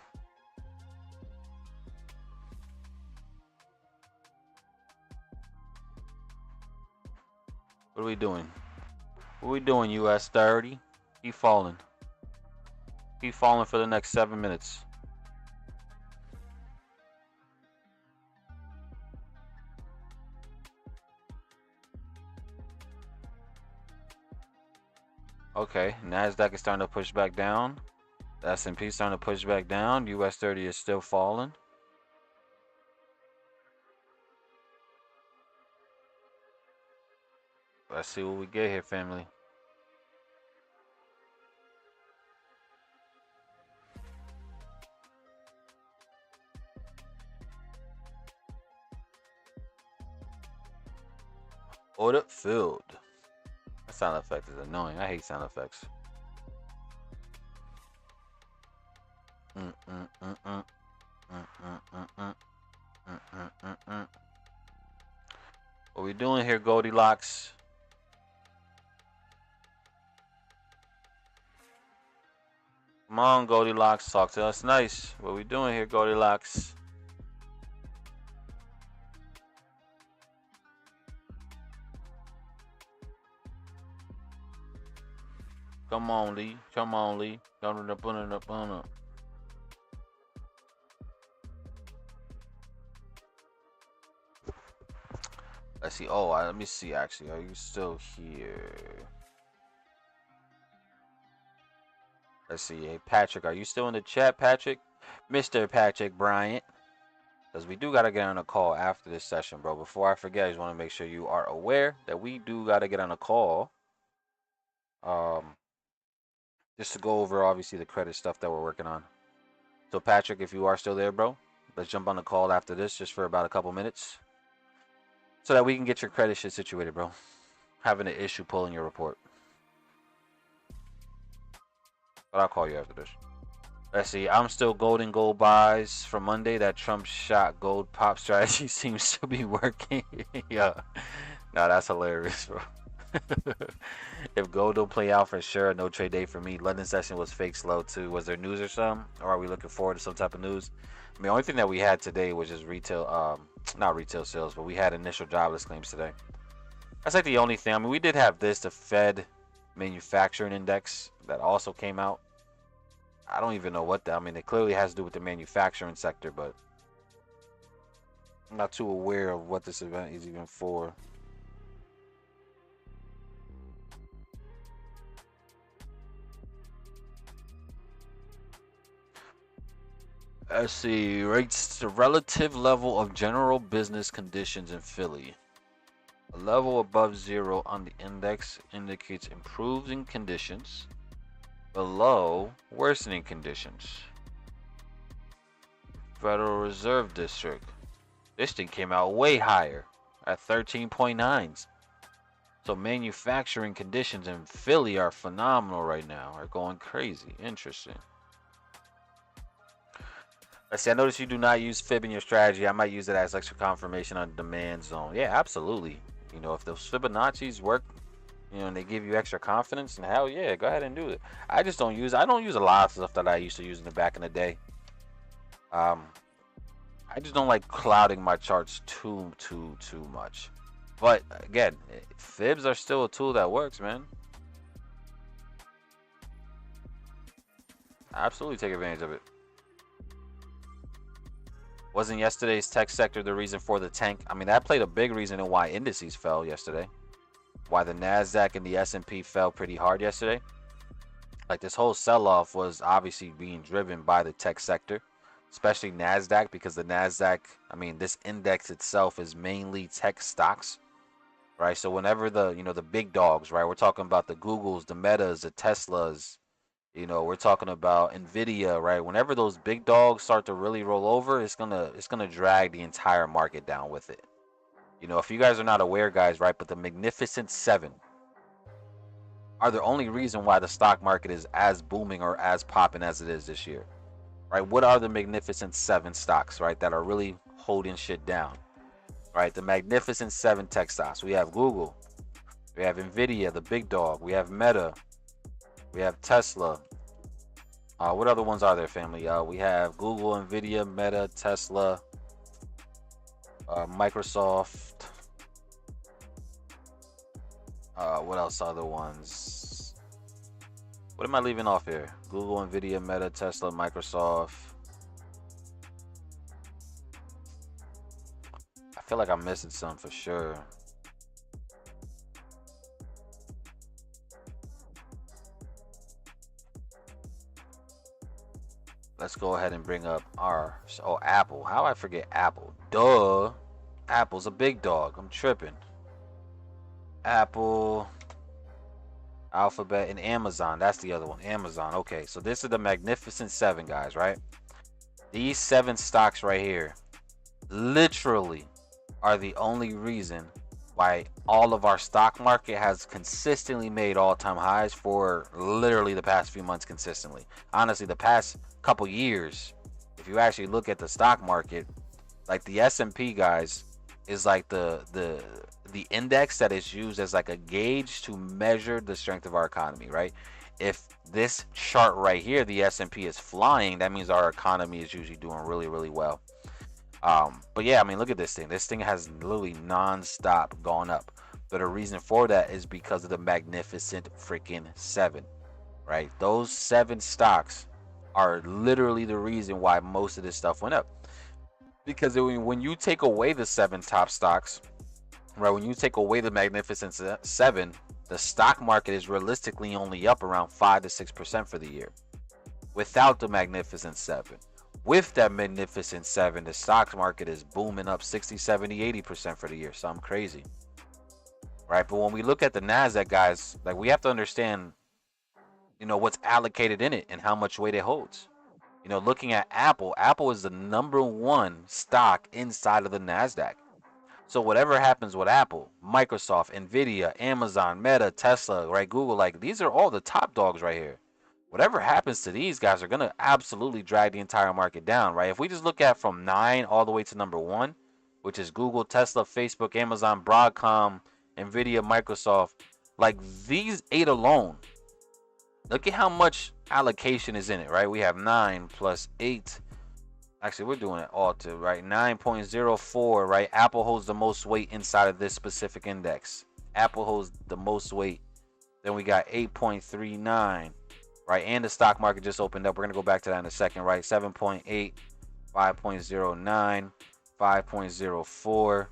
What are we doing? What are we doing, US 30? Keep falling. Keep falling for the next 7 minutes. Okay, NASDAQ is starting to push back down. The S&P is starting to push back down. US 30 is still falling. Let's see what we get here, family. Order filled. That sound effect is annoying. I hate sound effects. What we doing here, Goldilocks? Come on, Goldilocks, talk to us nice. What we doing here, Goldilocks? Come on, Lee. Come on, Lee. Come on. Let's see. Oh, let me see. Actually, are you still here? Let's see. Hey, Patrick, are you still in the chat, Patrick? Mr. Patrick Bryant. Because we do got to get on a call after this session, bro. Before I forget, I just want to make sure you are aware that we do got to get on a call. Just to go over, obviously, the credit stuff that we're working on. So, Patrick, if you are still there, bro, let's jump on the call after this just for about a couple minutes. So that we can get your credit shit situated, bro. Having an issue pulling your report. But I'll call you after this. Let's see. I'm still gold and gold buys from Monday. That Trump shot gold pop strategy seems to be working. Yeah. Nah, that's hilarious, bro. If gold don't play out for sure, no trade day for me. London session was fake slow too. Was there news or something? Or are we looking forward to some type of news? I mean, the only thing that we had today was just retail, not retail sales, but we had initial jobless claims today. That's like the only thing. I mean, we did have this, the Fed manufacturing index that also came out. I don't even know what that. I mean, it clearly has to do with the manufacturing sector, but I'm not too aware of what this event is even for. Let's see, rates the relative level of general business conditions in Philly. A level above 0 on the index indicates improving conditions. Below, worsening conditions. Federal Reserve District. This thing came out way higher at 13.9s. So manufacturing conditions in Philly are phenomenal right now. Are going crazy. Interesting. Let's see, I noticed you do not use fib in your strategy. I might use it as extra confirmation on demand zone. Yeah, absolutely. You know, if those Fibonacci's work, you know, and they give you extra confidence, and hell yeah, go ahead and do it. I don't use a lot of stuff that I used to use in the back in the day. I just don't like clouding my charts too much. But again, fibs are still a tool that works, man. Absolutely take advantage of it. Wasn't yesterday's tech sector the reason for the tank? I mean, that played a big reason in why indices fell yesterday. Why the NASDAQ and the S&P fell pretty hard yesterday. Like, this whole sell-off was obviously being driven by the tech sector, especially NASDAQ, because the NASDAQ, I mean, this index itself is mainly tech stocks, right? So whenever the, you know, the big dogs, right? We're talking about the Googles, the Metas, the Teslas, you know, we're talking about Nvidia, right? Whenever those big dogs start to really roll over, it's gonna drag the entire market down with it. You know, if you guys are not aware, guys, right? But the Magnificent Seven are the only reason why the stock market is as booming or as popping as it is this year, right? What are the Magnificent Seven stocks, right, that are really holding shit down, right? The Magnificent Seven tech stocks. We have Google, we have Nvidia, the big dog. We have Meta, we have Tesla. What other ones are there, family? We have Google, Nvidia, Meta, Tesla, Microsoft. What else are the ones? What am I leaving off here? Google, Nvidia, Meta, Tesla, Microsoft. I feel like I'm missing some for sure. Let's go ahead and bring up our, oh, Apple. How I forget Apple? Duh. Apple's a big dog. I'm tripping. Apple, Alphabet, and Amazon. That's the other one. Amazon. Okay, so this is the Magnificent Seven, guys, right? These 7 stocks right here literally are the only reason why all of our stock market has consistently made all-time highs for literally the past few months consistently. Honestly, the past couple years, if you actually look at the stock market, like the S&P, guys, is like the index that is used as like a gauge to measure the strength of our economy, right? If this chart right here, the S&P, is flying, that means our economy is usually doing really well. But yeah, I mean, look at this thing. This thing has literally non-stop gone up. But the reason for that is because of the Magnificent freaking Seven, right? Those 7 stocks are literally the reason why most of this stuff went up. Because when you take away the 7 top stocks, right, when you take away the Magnificent Seven, the stock market is realistically only up around 5 to 6% for the year. Without the Magnificent Seven. With that Magnificent Seven, the stock market is booming up 60, 70, 80% for the year. Something crazy. Right? But when we look at the NASDAQ, guys, like, we have to understand, you know, what's allocated in it and how much weight it holds. You know, looking at Apple, Apple is the #1 stock inside of the NASDAQ. So whatever happens with Apple, Microsoft, Nvidia, Amazon, Meta, Tesla, right, Google, like, these are all the top dogs right here. Whatever happens to these guys are going to absolutely drag the entire market down, right? If we just look at from 9 all the way to #1, which is Google, Tesla, Facebook, Amazon, Broadcom, Nvidia, Microsoft, like, these 8 alone, look at how much allocation is in it, right? We have 9 plus 8 Actually, we're doing it all to right. 9.04, right? Apple holds the most weight inside of this specific index. Apple holds the most weight. Then we got 8.39, right? And the stock market just opened up. We're gonna go back to that in a second, right? 7.8, 5.09, 5.04,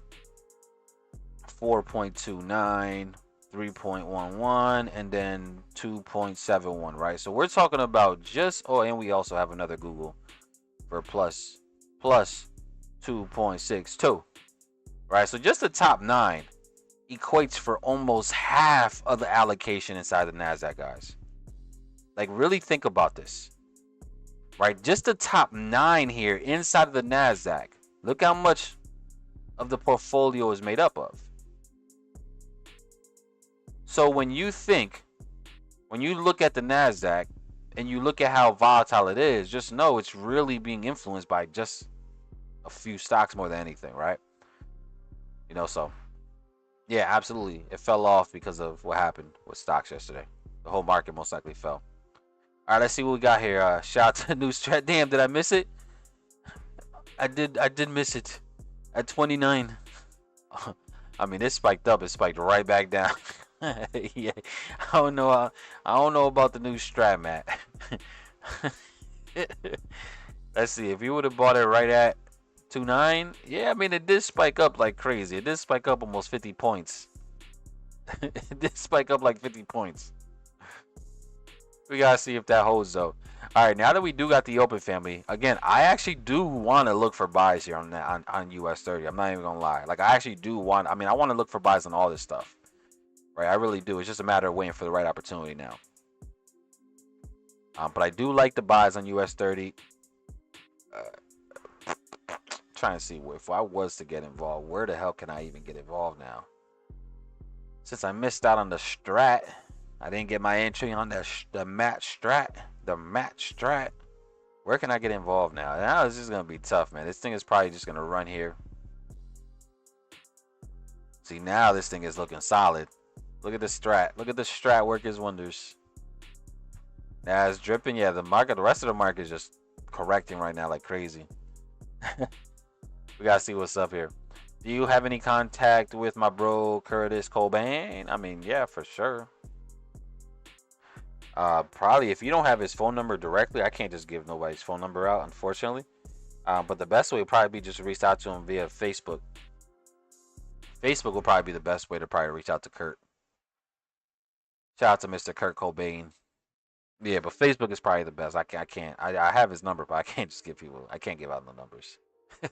4.29, 3.11, and then 2.71, right? So we're talking about just, oh, and we also have another Google for plus 2.62, right? So just the top 9 equates for almost half of the allocation inside the NASDAQ, guys. Like, really think about this, right? Just the top 9 here inside of the NASDAQ. Look how much of the portfolio is made up of. So when you look at the NASDAQ and you look at how volatile it is, just know it's really being influenced by just a few stocks more than anything, right? You know, so yeah, absolutely. It fell off because of what happened with stocks yesterday. The whole market most likely fell. All right, let's see what we got here. Shout out to the new strat. Damn, did I miss it? I did miss it at 29. I mean, it spiked up. It spiked right back down. Yeah, I don't know. I don't know about the new strat, Matt. Let's see. If you would have bought it right at 2.9, yeah, I mean, it did spike up like crazy. It did spike up almost 50 points. It did spike up like 50 points. We gotta see if that holds though. All right, now that we do got the open, family, again, I actually do want to look for buys here on US 30. I'm not even gonna lie. Like, I actually do want. I mean, I want to look for buys on all this stuff. Right, I really do. It's just a matter of waiting for the right opportunity now. But I do like the buys on US 30. Trying to see if I was to get involved, where the hell can I even get involved now? Since I missed out on the strat, I didn't get my entry on the match strat. The match strat. Where can I get involved now? Now this is gonna be tough, man. This thing is probably just gonna run here. See, now this thing is looking solid. Look at the strat. Look at the strat work his wonders. Now it's dripping. Yeah, the rest of the market is just correcting right now like crazy. We gotta see what's up here. Do you have any contact with my bro Curtis Cobain? I mean, yeah, for sure. Probably if you don't have his phone number directly, I can't just give nobody's phone number out, unfortunately. But the best way would probably be just to reach out to him via Facebook. Facebook will probably be the best way to probably reach out to Kurt. Shout out to Mr. Kurt Cobain. Yeah, but Facebook is probably the best. I have his number, but I can't just give people. I can't give out no numbers.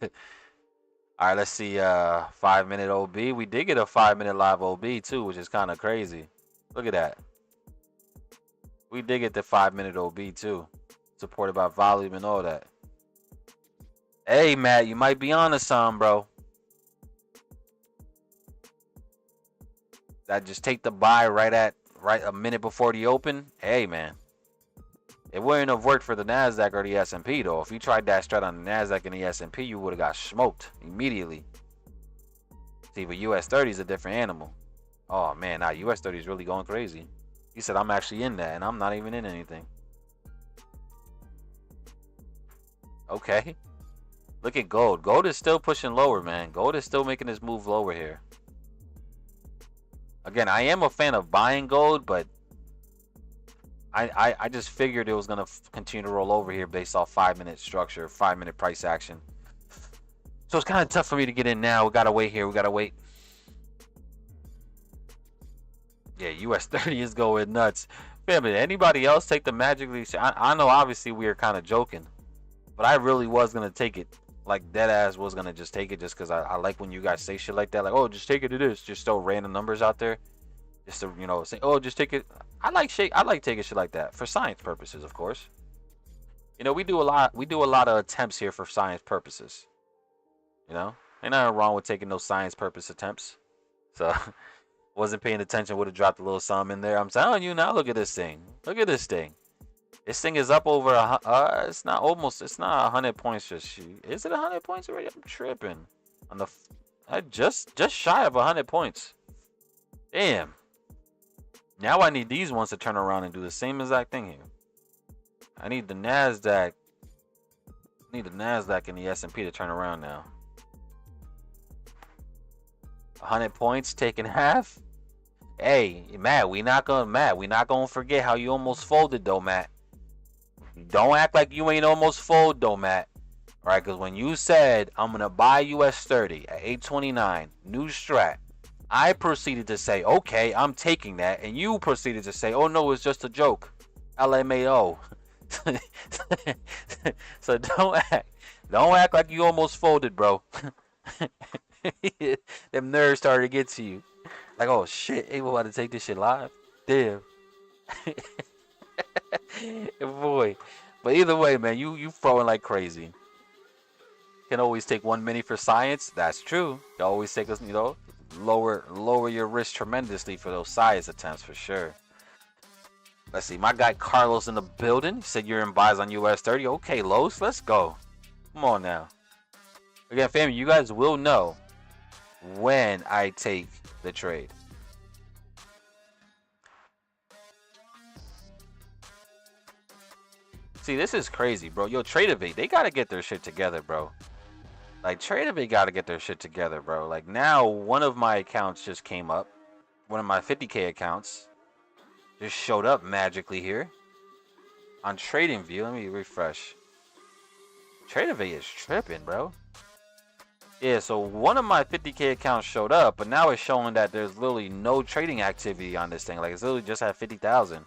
All right, let's see. 5-minute OB. We did get a 5-minute live OB too, which is kind of crazy. Look at that. We did get the 5-minute OB too, supported by volume and all that. Hey, Matt, you might be on to something, bro. That just take the buy right a minute before the open. Hey, man. It wouldn't have worked for the NASDAQ or the S&P, though. If you tried that strat on the NASDAQ and the S&P, you would have got smoked immediately. See, but US 30 is a different animal. Oh, man, nah, US 30 is really going crazy. He said, I'm actually in that, and I'm not even in anything. Okay. Look at gold. Gold is still pushing lower, man. Gold is still making this move lower here. Again, I am a fan of buying gold, but I just figured it was going to continue to roll over here based off 5-minute structure, 5-minute price action. So it's kind of tough for me to get in now. We got to wait here. We got to wait. Yeah, US 30 is going nuts. Family, anybody else take the magically? I know obviously we are kind of joking, but I really was going to take it. Like, deadass was going to just take it just because I like when you guys say shit like that. Like, oh, just take it to this. Just throw random numbers out there. Just to, you know, say, oh, just take it. I like taking shit like that for science purposes, of course. You know, we do a lot of attempts here for science purposes. You know, ain't nothing wrong with taking those science purpose attempts. So, wasn't paying attention, would have dropped a little sum in there. I'm telling you now, look at this thing. Look at this thing. This thing is up over it's not 100 points. Is it 100 points already? I'm tripping. On the just shy of 100 points. Damn. Now I need these ones to turn around and do the same exact thing here. I need the NASDAQ Need the NASDAQ and the S&P to turn around now. 100 points taking half. Hey, Matt, we not gonna forget how you almost folded though, Matt. Don't act like you ain't almost fold though, Matt. All right, because when you said I'm gonna buy US 30 at 829, new strat, I proceeded to say, okay, I'm taking that, and you proceeded to say, oh no, it's just a joke. LMAO. So don't act like you almost folded, bro. Them nerves started to get to you. Like, oh shit, Abel about to take this shit live. Damn. Boy. But either way, man, you throwing like crazy. Can always take 1 minute for science. That's true. You always take us, lower your risk tremendously for those science attempts for sure. Let's see, my guy Carlos in the building. He said you're in buys on US 30. Okay, Los, let's go. Come on now. Again, family, you guys will know when I take the trade. See, this is crazy, bro. Yo, Tradeovate, they gotta get their shit together, bro. Like, Tradeovate gotta get their shit together, bro. Like, now one of my accounts just came up. One of my 50K accounts just showed up magically here on TradingView. Let me refresh. Tradeovate is tripping, bro. Yeah, so one of my 50K accounts showed up, but now it's showing that there's literally no trading activity on this thing. Like, it's literally just at 50,000.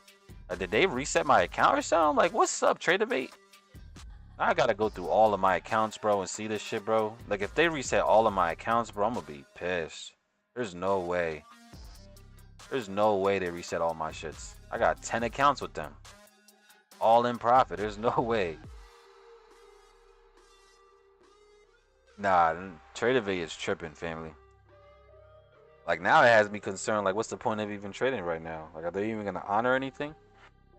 Did they reset my account or something? Like, what's up, Tradeovate? I gotta go through all of my accounts, bro, and see this shit, bro. Like, if they reset all of my accounts, bro, I'm gonna be pissed. There's no way. There's no way they reset all my shits. I got 10 accounts with them. All in profit. There's no way. Nah, Tradeovate is tripping, family. Like, now it has me concerned, like, what's the point of even trading right now? Like, are they even gonna honor anything?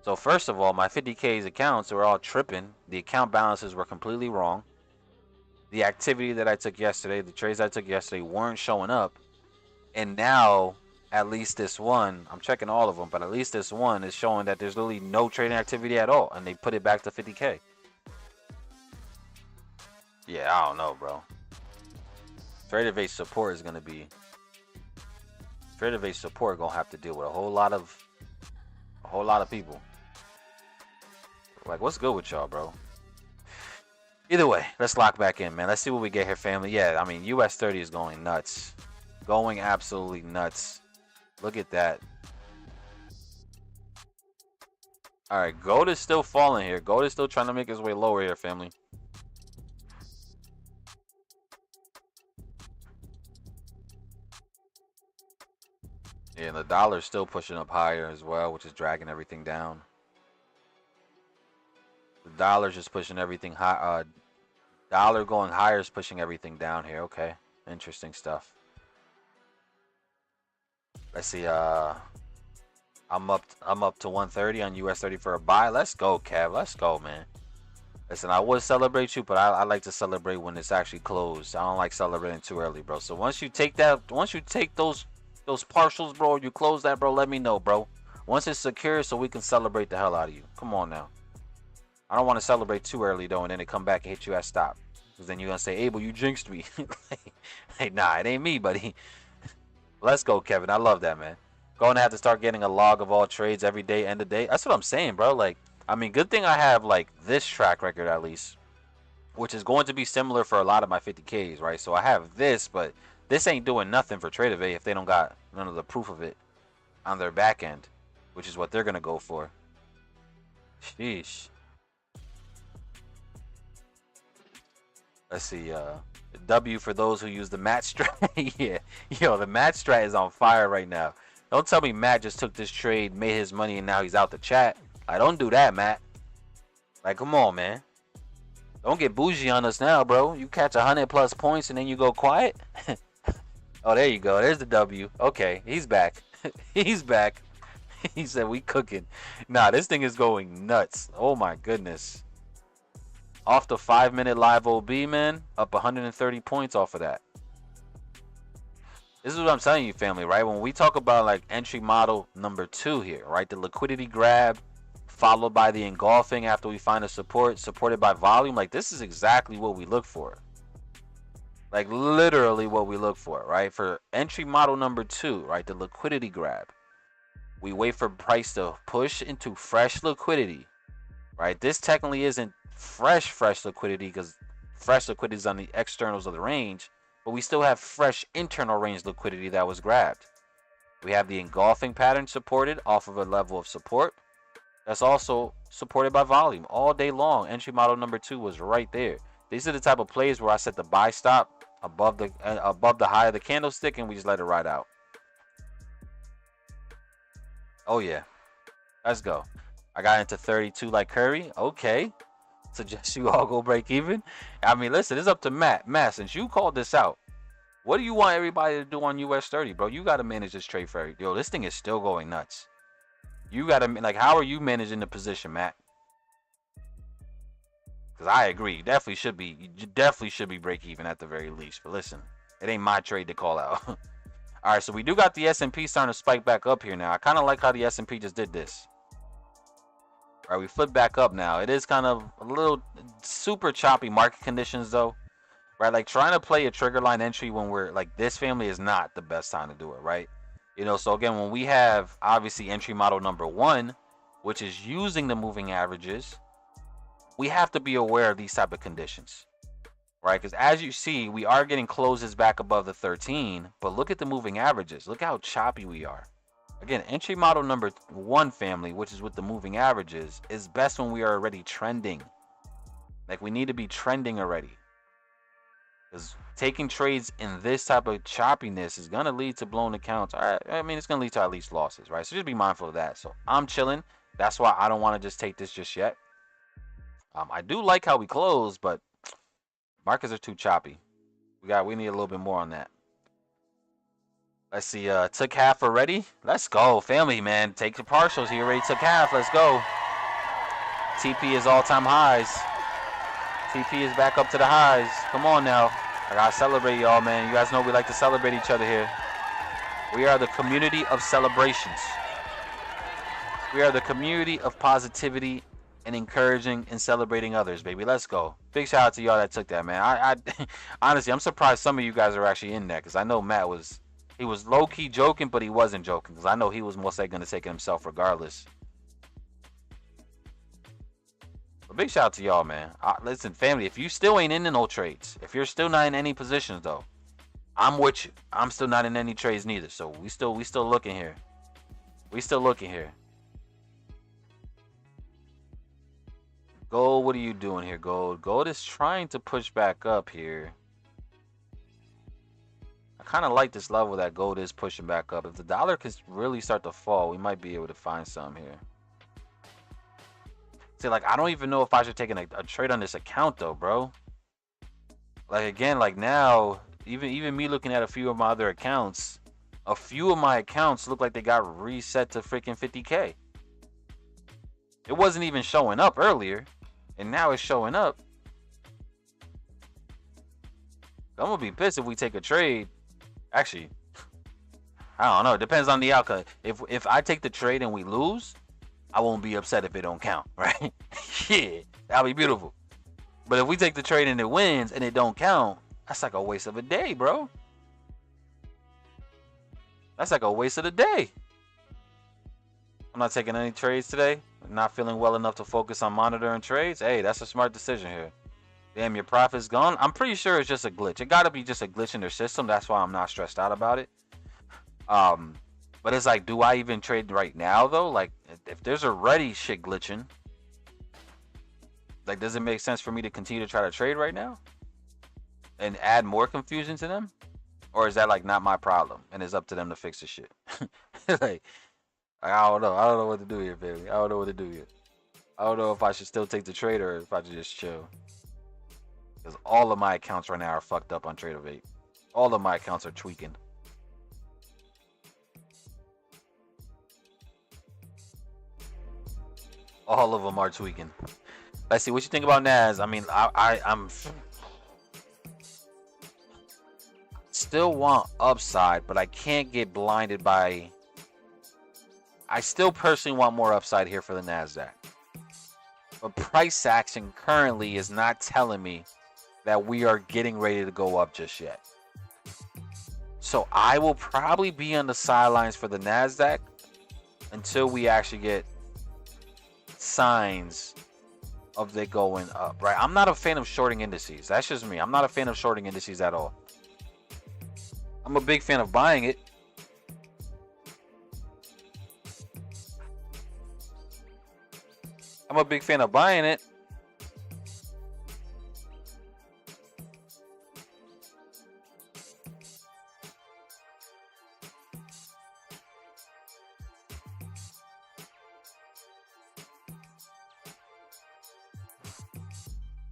So first of all, my 50K's accounts were all tripping. The account balances were completely wrong. The activity that I took yesterday, the trades I took yesterday weren't showing up. And now, at least this one, I'm checking all of them, but at least this one is showing that there's literally no trading activity at all. And they put it back to 50K. Yeah, I don't know, bro. Tradeovate support is gonna be... Tradeovate support gonna have to deal with a whole lot of people. Like, what's good with y'all, bro? Either way, let's lock back in, man. Let's see what we get here, family. Yeah, I mean, US 30 is going nuts. Going absolutely nuts. Look at that. All right, gold is still falling here. Gold is still trying to make its way lower here, family. Yeah, and the dollar's still pushing up higher as well, which is dragging everything down. The dollar's just pushing everything high. Dollar going higher is pushing everything down here. Okay, interesting stuff. Let's see. I'm up to 130 on US 30 for a buy. Let's go, Kev. Let's go, man. Listen, I would celebrate you, but I like to celebrate when it's actually closed. I don't like celebrating too early, bro. So once you take those partials, bro, you close that, bro, let me know, bro. Once it's secure, so we can celebrate the hell out of you. Come on now. I don't want to celebrate too early, though, and then it come back and hit you at stop. Because then you're going to say, Abel, you jinxed me. Hey, nah, it ain't me, buddy. Let's go, Kevin. I love that, man. Going to have to start getting a log of all trades every day, end of day. That's what I'm saying, bro. Like, I mean, good thing I have, like, this track record, at least, which is going to be similar for a lot of my 50Ks, right? So I have this, but this ain't doing nothing for Tradeovate if they don't got none of the proof of it on their back end, which is what they're going to go for. Sheesh. Let's see, W for those who use the match strat. Yeah, yo, the match strat is on fire right now. Don't tell me Matt just took this trade, made his money, and now he's out the chat. I don't do that, Matt. Like, come on, man. Don't get bougie on us now, bro. You catch 100+ points and then you go quiet. Oh, there you go. There's the W. Okay, he's back. He's back. He said we cooking. Nah, this thing is going nuts. Oh my goodness. Off the 5-minute live OB, man, up 130 points off of that. This is what I'm telling you, family, right? When we talk about like entry model number 2 here, right? The liquidity grab followed by the engulfing after we find a support, supported by volume. Like, this is exactly what we look for. Like, literally what we look for, right? For entry model number 2, right? The liquidity grab. We wait for price to push into fresh liquidity, right? This technically isn't fresh liquidity because fresh liquidity is on the externals of the range, but we still have fresh internal range liquidity that was grabbed. We have the engulfing pattern supported off of a level of support. That's also supported by volume all day long. Entry model number 2 was right there. These are the type of plays where I set the buy stop above the high of the candlestick and we just let it ride out. Oh yeah, let's go. I got into 32 like Curry. Okay, suggest you all go break even. I mean, listen, it's up to Matt. Matt, since you called this out, what do you want everybody to do on US 30, bro? You got to manage this trade for yo. This thing is still going nuts. You got to, like, how are you managing the position, Matt? Because I agree, you definitely should be break even at the very least. But listen, it ain't my trade to call out. All right, so we do got the S&P starting to spike back up here now. I kind of like how the S&P just did this. All right, we flip back up now. It is kind of a little super choppy market conditions though. Right, like trying to play a trigger line entry when we're like this family is not the best time to do it, right? You know, so again, when we have obviously entry model number 1, which is using the moving averages, we have to be aware of these type of conditions, right? Because as you see, we are getting closes back above the 13, but look at the moving averages. Look how choppy we are. Again, entry model number 1 family, which is with the moving averages, is best when we are already trending. Like, we need to be trending already. Because taking trades in this type of choppiness is going to lead to blown accounts. All right, I mean, it's going to lead to at least losses, right? So just be mindful of that. So I'm chilling. That's why I don't want to just take this just yet. I do like how we close, but markets are too choppy. We need a little bit more on that. Let's see. Took half already. Let's go, family, man. Take the partials. He already took half. Let's go. TP is all-time highs. TP is back up to the highs. Come on now. I gotta celebrate y'all, man. You guys know we like to celebrate each other here. We are the community of celebrations. We are the community of positivity and encouraging and celebrating others, baby. Let's go. Big shout out to y'all that took that, man. I honestly, I'm surprised some of you guys are actually in that because I know Matt was low-key joking, but he wasn't joking because I know he was most likely going to take it himself regardless. But big shout out to y'all, man. Listen, family, if you still ain't in no trades, if you're still not in any positions, though, I'm with you. I'm still not in any trades neither. So we still looking here. We still looking here. Gold, what are you doing here, Gold? Gold is trying to push back up here. I kind of like this level that gold is pushing back up. If the dollar could really start to fall, we might be able to find some here. See, like, I don't even know if I should take a trade on this account, though, bro. Like, again, like, now, even me looking at a few of my other accounts, a few of my accounts look like they got reset to freaking 50K. It wasn't even showing up earlier, and now it's showing up. I'm going to be pissed if we take a trade. Actually, I don't know. It depends on the outcome. If I take the trade and we lose, I won't be upset if it don't count, right? Yeah, that'll be beautiful. But if we take the trade and it wins and it don't count, that's like a waste of a day, bro. That's like a waste of the day. I'm not taking any trades today. Not feeling well enough to focus on monitoring trades. Hey, that's a smart decision here. Damn, your profit's gone. I'm pretty sure it's just a glitch. It got to be just a glitch in their system. That's why I'm not stressed out about it. But it's like, do I even trade right now, though? Like, if there's already shit glitching, like, does it make sense for me to continue to try to trade right now? And add more confusion to them? Or is that, like, not my problem? And it's up to them to fix the shit? Like, I don't know. I don't know what to do here, baby. I don't know what to do here. I don't know if I should still take the trade or if I should just chill. Because all of my accounts right now are fucked up on Tradeovate. All of my accounts are tweaking. All of them are tweaking. Let's see what you think about Nas. I mean, I'm still want upside, but I can't get blinded by I still personally want more upside here for the NASDAQ. But price action currently is not telling me that we are getting ready to go up just yet. So I will probably be on the sidelines for the NASDAQ until we actually get signs of it going up, right? I'm not a fan of shorting indices. That's just me. I'm not a fan of shorting indices at all. I'm a big fan of buying it. I'm a big fan of buying it.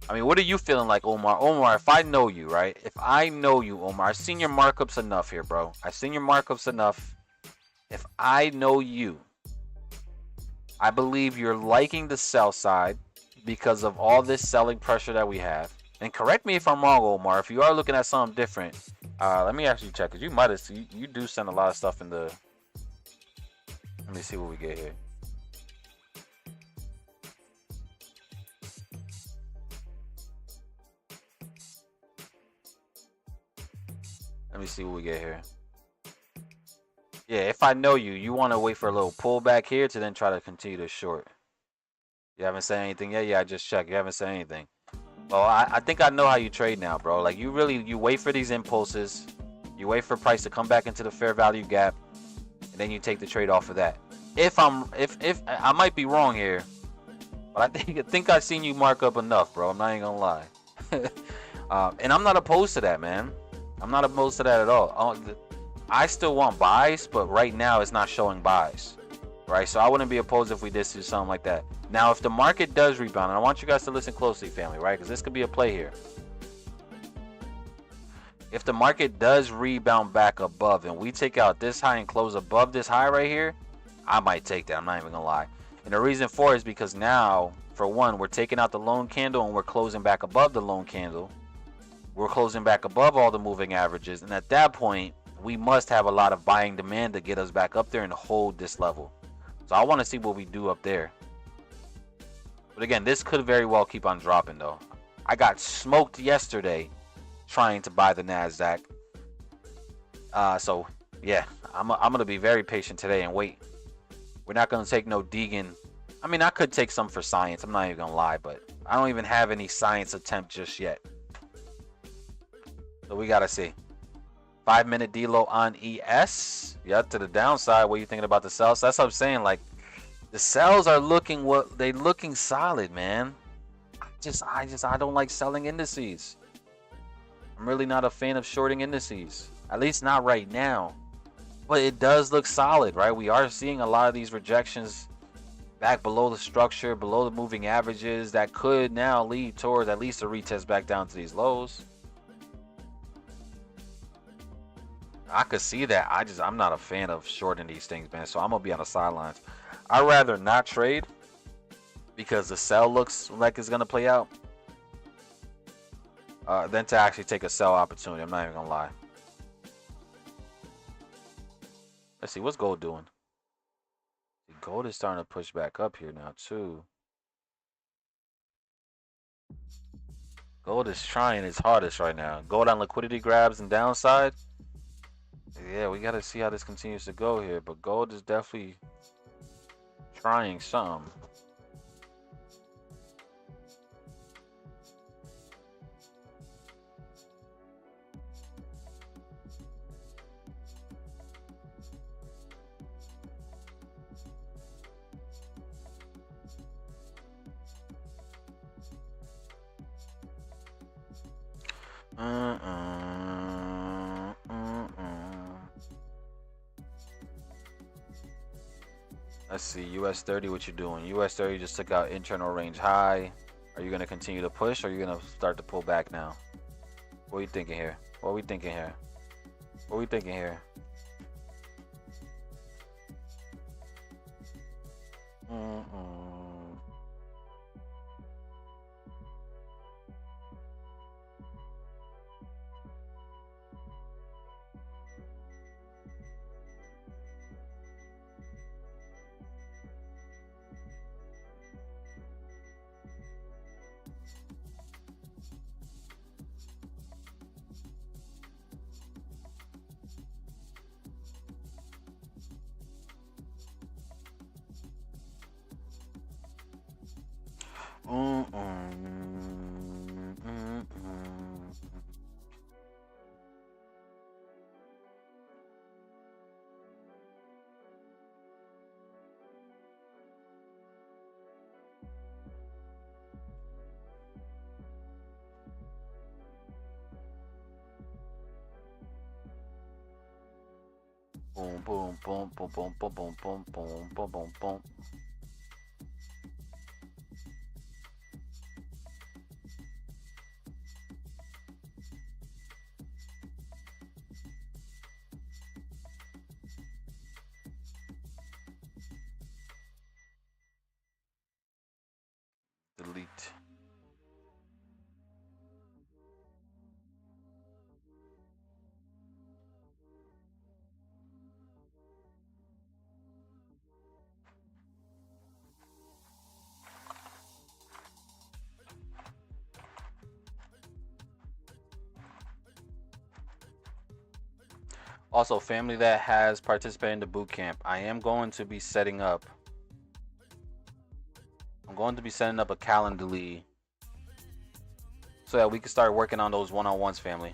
I mean, what are you feeling like, Omar? Omar, if I know you, right? If I know you, Omar, I've seen your markups enough here, bro. I've seen your markups enough. If I know you, I believe you're liking the sell side because of all this selling pressure that we have. And correct me if I'm wrong, Omar. If you are looking at something different, let me actually check. Because you might have, you do send a lot of stuff in the... Let me see what we get here. Let me see what we get here. Yeah, if I know you, you want to wait for a little pullback here to then try to continue to short. You haven't said anything yet? Yeah, I just checked. You haven't said anything. Well, I think I know how you trade now, bro. Like, you wait for these impulses. You wait for price to come back into the fair value gap. And then you take the trade off of that. If I might be wrong here. But I think I've seen you mark up enough, bro. I'm not even gonna lie. And I'm not opposed to that, man. I'm not opposed to that at all. I still want buys, but right now it's not showing buys, right? So I wouldn't be opposed if we did do something like that. Now, if the market does rebound, and I want you guys to listen closely, family, right? Because this could be a play here. If the market does rebound back above and we take out this high and close above this high right here, I might take that. I'm not even gonna lie. And the reason for it is because now, for one, we're taking out the lone candle and we're closing back above the lone candle. We're closing back above all the moving averages, and at that point we must have a lot of buying demand to get us back up there and hold this level. So I want to see what we do up there. But again, this could very well keep on dropping though. I got smoked yesterday trying to buy the NASDAQ. So yeah, I'm gonna be very patient today and wait. We're not gonna take no Deegan. I mean, I could take some for science, I'm not even gonna lie, but I don't even have any science attempt just yet. So we gotta see. 5-minute D-low on ES. Yeah, to the downside. What are you thinking about the sells? That's what I'm saying. Like, the sells are looking looking solid, man. I don't like selling indices. I'm really not a fan of shorting indices. At least not right now. But it does look solid, right? We are seeing a lot of these rejections back below the structure, below the moving averages. That could now lead towards at least a retest back down to these lows. I could see that. I'm not a fan of shorting these things, man. So I'm gonna be on the sidelines. I'd rather not trade because the sell looks like it's gonna play out than to actually take a sell opportunity. I'm not even gonna lie. Let's see, what's gold doing? Gold is starting to push back up here now too. Gold is trying its hardest right now. Gold on liquidity grabs and downside. Yeah, we got to see how this continues to go here. But gold is definitely trying some. Let's see, US 30, what you doing? US 30 just took out internal range high. Are you going to continue to push or are you going to start to pull back now? What are you thinking here? What are we thinking here? What are we thinking here? Boom, boom, boom, boom, boom, boom, boom, boom, boom, boom, boom, boom. Delete. Also, family that has participated in the boot camp, I am going to be setting up. I'm going to be setting up a Calendly so that we can start working on those one-on-ones, family.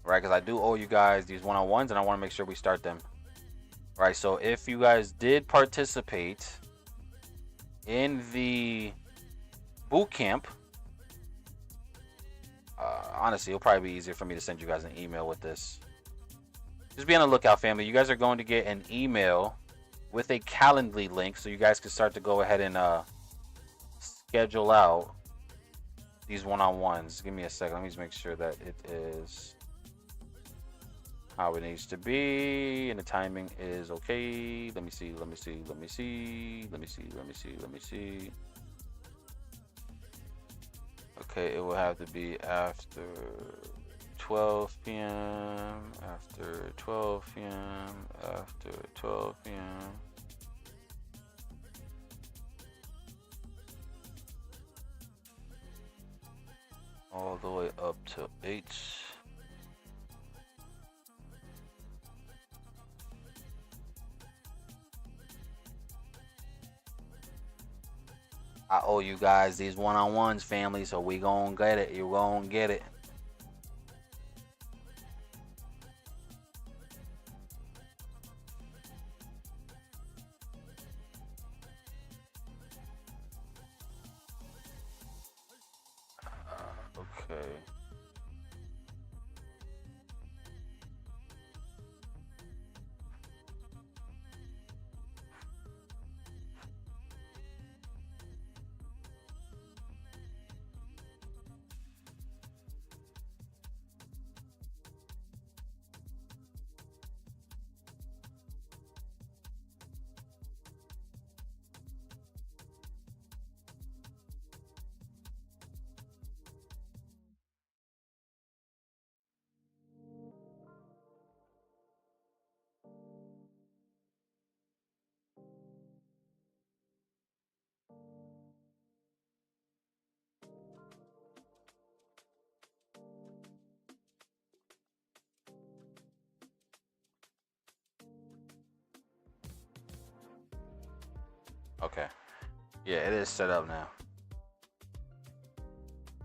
Right, because I do owe you guys these one-on-ones, and I want to make sure we start them. Right, so if you guys did participate in the boot camp, honestly, it'll probably be easier for me to send you guys an email with this. Just be on the lookout, family. You guys are going to get an email with a Calendly link, so you guys can start to go ahead and schedule out these one-on-ones. Give me a second. Let me just make sure that it is how it needs to be, and the timing is okay. Let me see. Okay, it will have to be after 12 p.m. After 12 p.m. After 12 p.m. All the way up to 8. I owe you guys these one-on-ones, family, so we gonna get it. You gonna get it. Okay. Okay. Yeah, it is set up now.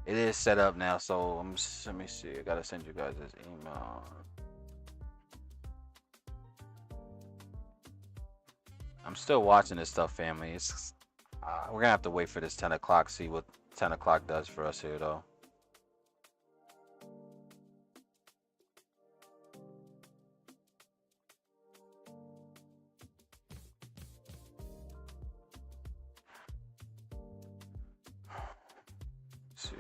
It is set up now, so let me see. I gotta send you guys this email. I'm still watching this stuff, family. It's we're gonna have to wait for this 10 o'clock. See what 10 o'clock does for us here, though. Let's see.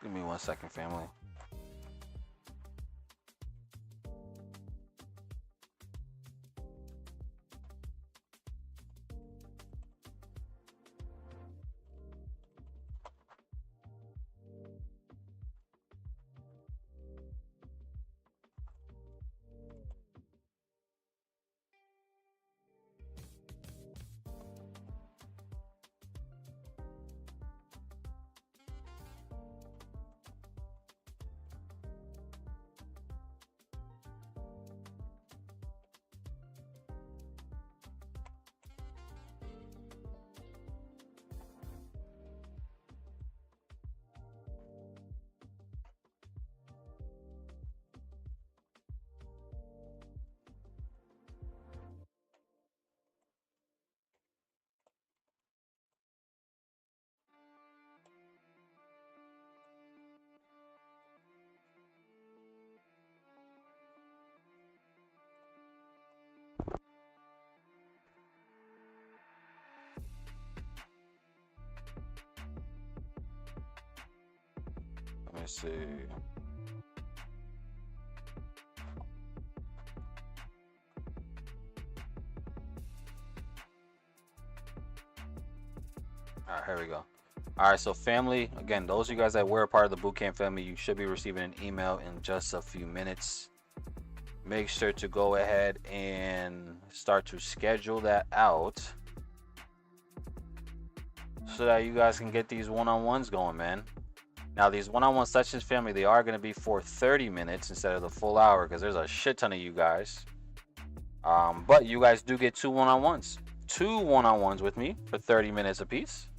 Give me 1 second, family. me see. All right, here we go. All right, so family, again, those of you guys that were a part of the bootcamp family, you should be receiving an email in just a few minutes. Make sure to go ahead and start to schedule that out so that you guys can get these one-on-ones going, man. Now, these one-on-one sessions, family, they are going to be for 30 minutes instead of the full hour because there's a shit ton of you guys. But you guys do get two one-on-ones with me for 30 minutes apiece.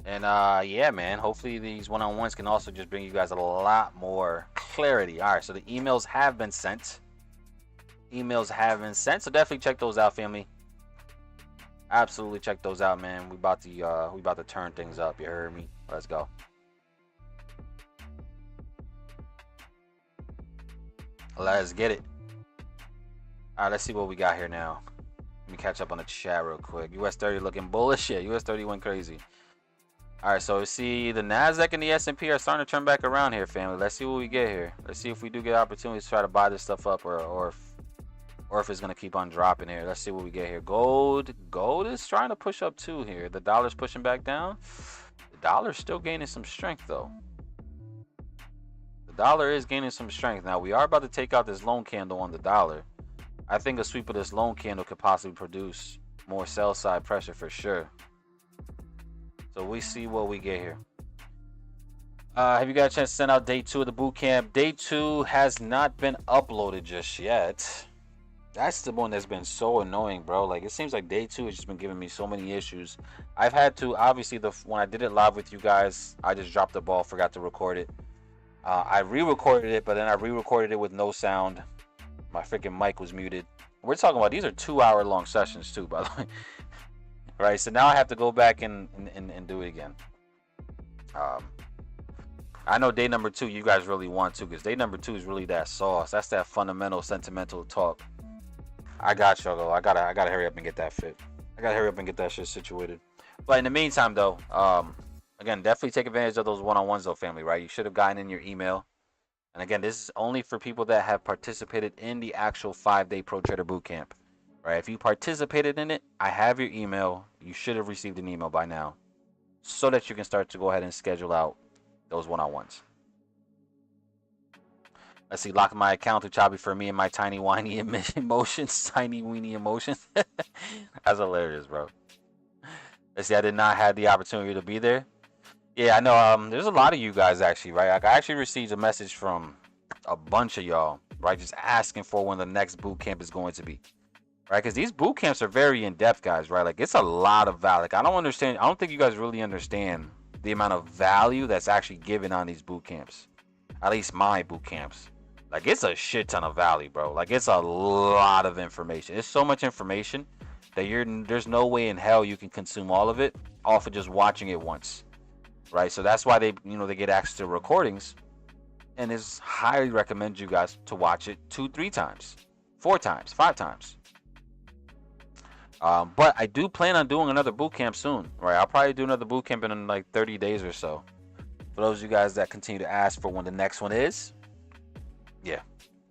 And yeah, man, hopefully these one-on-ones can also just bring you guys a lot more clarity. All right, so the emails have been sent. So definitely check those out, family. Absolutely check those out, man. We about to turn things up. You heard me? Let's go. Let's get it. All right, let's see what we got here now. Let me catch up on the chat real quick. US 30 looking bullish. Yeah, US 30 went crazy. All right, so we see the Nasdaq and the S&P are starting to turn back around here, family. Let's see what we get here. Let's see if we do get opportunities to try to buy this stuff up, or if it's gonna keep on dropping here. Let's see what we get here. Gold is trying to push up too here. The dollar's pushing back down. The dollar's still gaining some strength though. The dollar is gaining some strength. Now we are about to take out this loan candle on the dollar. I think a sweep of this loan candle could possibly produce more sell side pressure for sure. So we see what we get here. Have you got a chance to send out day 2 of the boot camp? Day 2 has not been uploaded just yet. That's the one that's been so annoying, bro. Like, it seems like day 2 has just been giving me so many issues. I've had to, obviously, when I did it live with you guys, I just dropped the ball, forgot to record it. I re-recorded it, but then I re-recorded it with no sound. My freaking mic was muted. We're talking about, these are 2-hour-long sessions too, by the way. Right, so now I have to go back and do it again. I know day number 2 you guys really want to, because day number 2 is really that sauce. That's that fundamental, sentimental talk. I got y'all though. I gotta hurry up and get that fit. I gotta hurry up and get that shit situated. But in the meantime though, again, definitely take advantage of those one-on-ones though, family, right? You should have gotten in your email. And again, this is only for people that have participated in the actual 5-day Pro Trader Bootcamp. Right, if you participated in it, I have your email. You should have received an email by now, so that you can start to go ahead and schedule out those one-on-ones. Let's see, lock my account to Choppy for me and my tiny whiny emotions. Tiny weeny emotions. That's hilarious, bro. Let's see, I did not have the opportunity to be there. Yeah, I know. There's a lot of you guys actually, right? Like, I actually received a message from a bunch of y'all, right? Just asking for when the next boot camp is going to be. Right, because these boot camps are very in-depth, guys, right? Like, it's a lot of value. Like, I don't think you guys really understand the amount of value that's actually given on these boot camps. At least my boot camps. Like, it's a shit ton of value, bro. Like, it's a lot of information. It's so much information that there's no way in hell you can consume all of it off of just watching it once. Right? So that's why they get access to recordings. And it's highly recommend you guys to watch it 2-3 times, 4 times, 5 times. But I do plan on doing another boot camp soon, right? I'll probably do another boot camp in like 30 days or so. For those of you guys that continue to ask for when the next one is, yeah,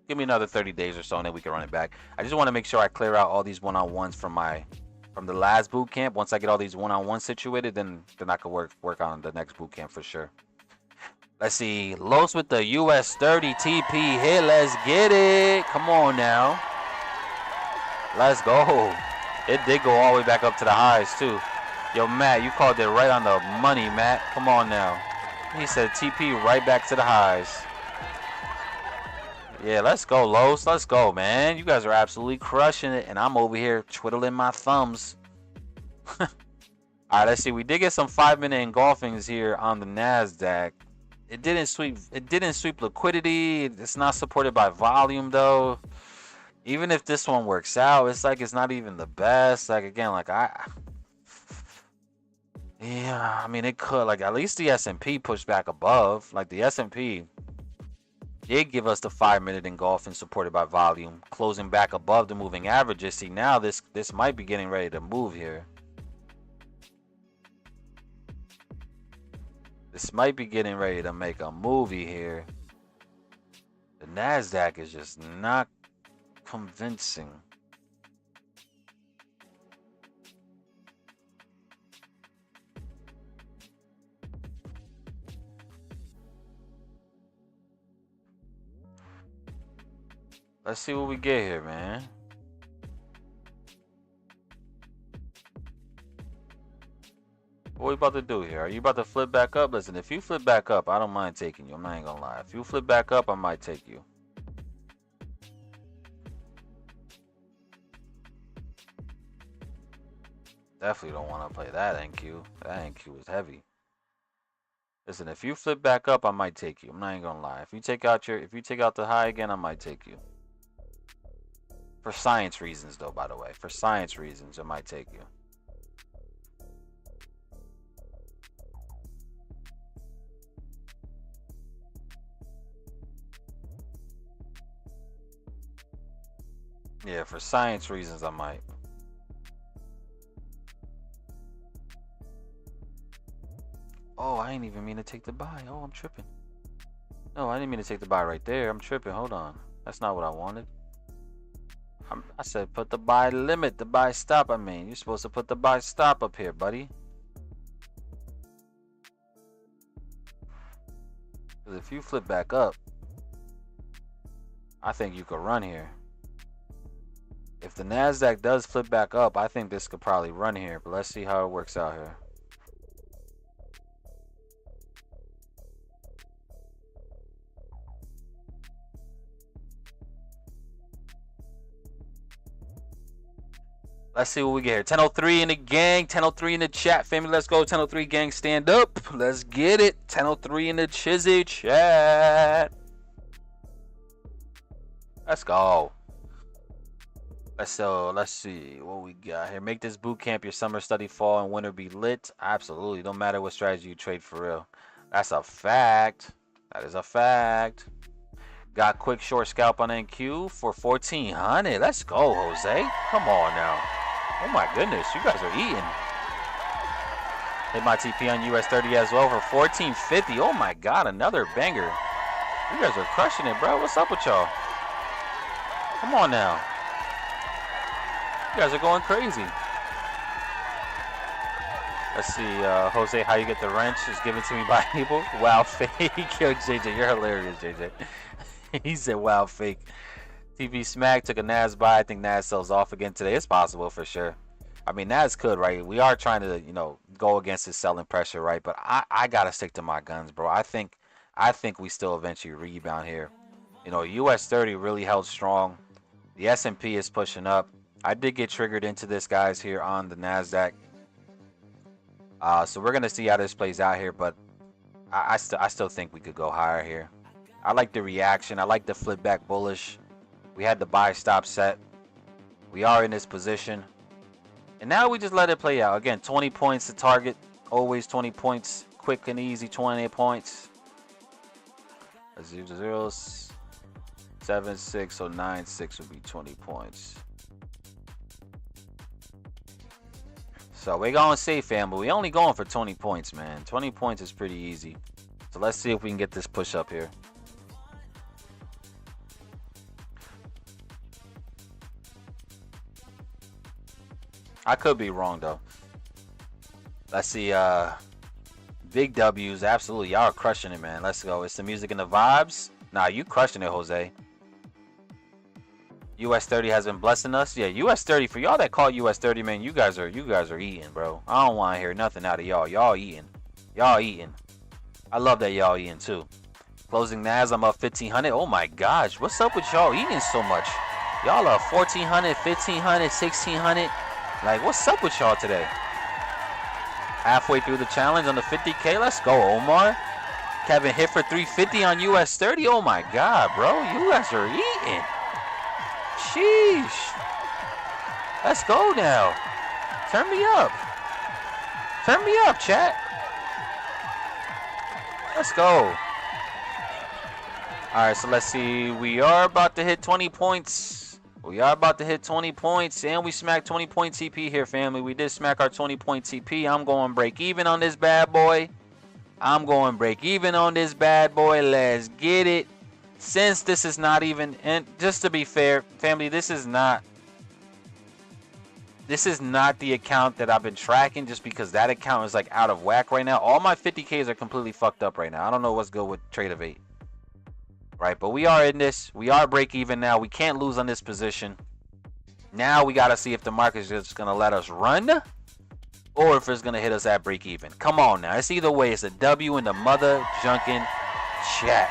give me another 30 days or so, and then we can run it back. I just want to make sure I clear out all these one-on-ones from the last boot camp. Once I get all these one-on-ones situated, then I can work on the next boot camp for sure. Let's see, Los with the US 30 TP hit. Let's get it. Come on now. Let's go. It did go all the way back up to the highs too. Yo, Matt, you called it right on the money, Matt. Come on now. He said TP right back to the highs. Yeah, let's go, Los. Let's go, man. You guys are absolutely crushing it, and I'm over here twiddling my thumbs. All right, let's see. We did get some 5-minute engulfings here on the Nasdaq. It didn't sweep liquidity. It's not supported by volume though. Even if this one works out, it's like it's not even the best. Like, again, like yeah, I mean, it could, like, at least the S&P pushed back above. Like, the S&P did give us the 5-minute engulfing supported by volume, closing back above the moving averages. See, now this might be getting ready to move here. This might be getting ready to make a movie here. The NASDAQ is just not convincing. Let's see what we get here, man. What we about to do here? Are you about to flip back up? Listen, if you flip back up, I don't mind taking you. I'm not even gonna lie. If you flip back up, I might take you. Definitely don't want to play that NQ. That NQ is heavy. Listen, if you flip back up, I might take you. I'm not even gonna lie. If you take out the high again, I might take you. For science reasons, though, by the way. For science reasons, I might take you. Yeah, for science reasons, I might. Oh, I didn't even mean to take the buy. Oh, I'm tripping. No, I didn't mean to take the buy right there. I'm tripping. Hold on. That's not what I wanted. I said put the buy limit, the buy stop. I mean, you're supposed to put the buy stop up here, buddy. Because if you flip back up, I think you could run here. If the NASDAQ does flip back up, I think this could probably run here. But let's see how it works out here. Let's see what we get here. 1003 in the gang. 1003 in the chat, family. Let's go. 1003 gang, stand up. Let's get it. 1003 in the Chizzy chat. Let's go. Let's see what we got here. Make this boot camp your summer study, fall, and winter be lit. Absolutely. Don't matter what strategy you trade, for real. That's a fact. That is a fact. Got quick short scalp on NQ for 1400. Let's go, Jose. Come on now. Oh my goodness, you guys are eating. Hit my TP on US 30 as well for 1450. Oh my god, another banger. You guys are crushing it, bro. What's up with y'all? Come on now. You guys are going crazy. Let's see, Jose, how you get the wrench is given to me by Abel. Wow, fake. Yo, JJ, you're hilarious, JJ. He said, wow, fake. TV Smack took a NAS buy. I think NAS sells off again today. It's possible for sure. I mean, NAS could, right? We are trying to, go against his selling pressure, right? But I gotta stick to my guns, bro. I think we still eventually rebound here. US 30 really held strong. The S&P is pushing up. I did get triggered into this, guys, here on the NASDAQ. So we're gonna see how this plays out here, but I still think we could go higher here. I like the reaction. I like the flip back bullish. We had the buy stop set. We are in this position. And now we just let it play out. Again, 20 points to target. Always 20 points. Quick and easy, 28 points. 0, 7, 6, so 9, 6 would be 20 points. So we're going safe, fam, but we only going for 20 points, man. 20 points is pretty easy. So let's see if we can get this push up here. I could be wrong, though. Let's see. Big W's. Absolutely. Y'all are crushing it, man. Let's go. It's the music and the vibes. Nah, you crushing it, Jose. US 30 has been blessing us. Yeah, US 30. For y'all that call US 30, man, you guys are eating, bro. I don't want to hear nothing out of y'all. Y'all eating. Y'all eating. I love that y'all eating, too. Closing NAS, I'm up 1,500. Oh, my gosh. What's up with y'all eating so much? Y'all are 1,400, 1,500, 1,600. Like, what's up with y'all today? Halfway through the challenge on the 50K. Let's go, Omar. Kevin hit for 350 on US 30. Oh, my God, bro. You guys are eating. Sheesh. Let's go now. Turn me up. Turn me up, chat. Let's go. All right, so let's see. We are about to hit 20 points. We are about to hit 20 points, and we smacked 20-point TP here, family. We did smack our 20-point TP. I'm going break even on this bad boy. I'm going break even on this bad boy. Let's get it. Since this is not even, and just to be fair, family, this is not the account that I've been tracking, just because that account is like out of whack right now. All my 50Ks are completely fucked up right now. I don't know what's good with Trade of 8. Right, but we are in this. We are break even now. We can't lose on this position. Now we got to see if the market is just going to let us run, or if it's going to hit us at break even. Come on now. It's either way. It's a W in the mother junkin' chat.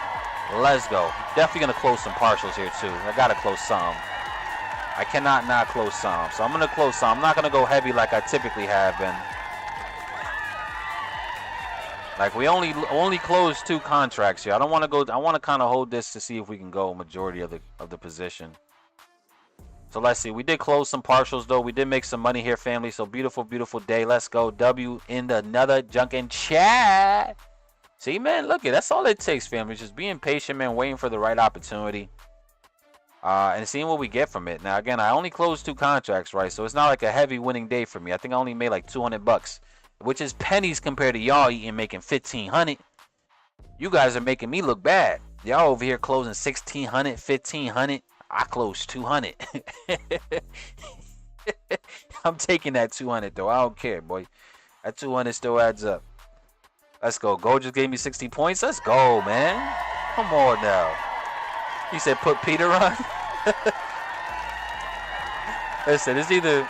Let's go. Definitely going to close some partials here too. I got to close some. I cannot not close some. So I'm going to close some. I'm not going to go heavy like I typically have been. Like, we only closed 2 contracts here. I don't want to go. I want to kind of hold this to see if we can go majority of the position. So let's see. We did close some partials though. We did make some money here, family. So beautiful, beautiful day. Let's go. W in the another junkin' chat. See, man, look, that's all it takes, family. Just being patient, man, waiting for the right opportunity. And seeing what we get from it. Now, again, I only closed 2 contracts, right? So it's not like a heavy winning day for me. I think I only made like $200, which is pennies compared to y'all eating making 1,500. You guys are making me look bad. Y'all over here closing 1,600, 1,500. I closed 200. I'm taking that 200 though. I don't care, boy. That 200 still adds up. Let's go. Gold just gave me 60 points. Let's go, man. Come on now. He said put Peter on. Listen, it's either...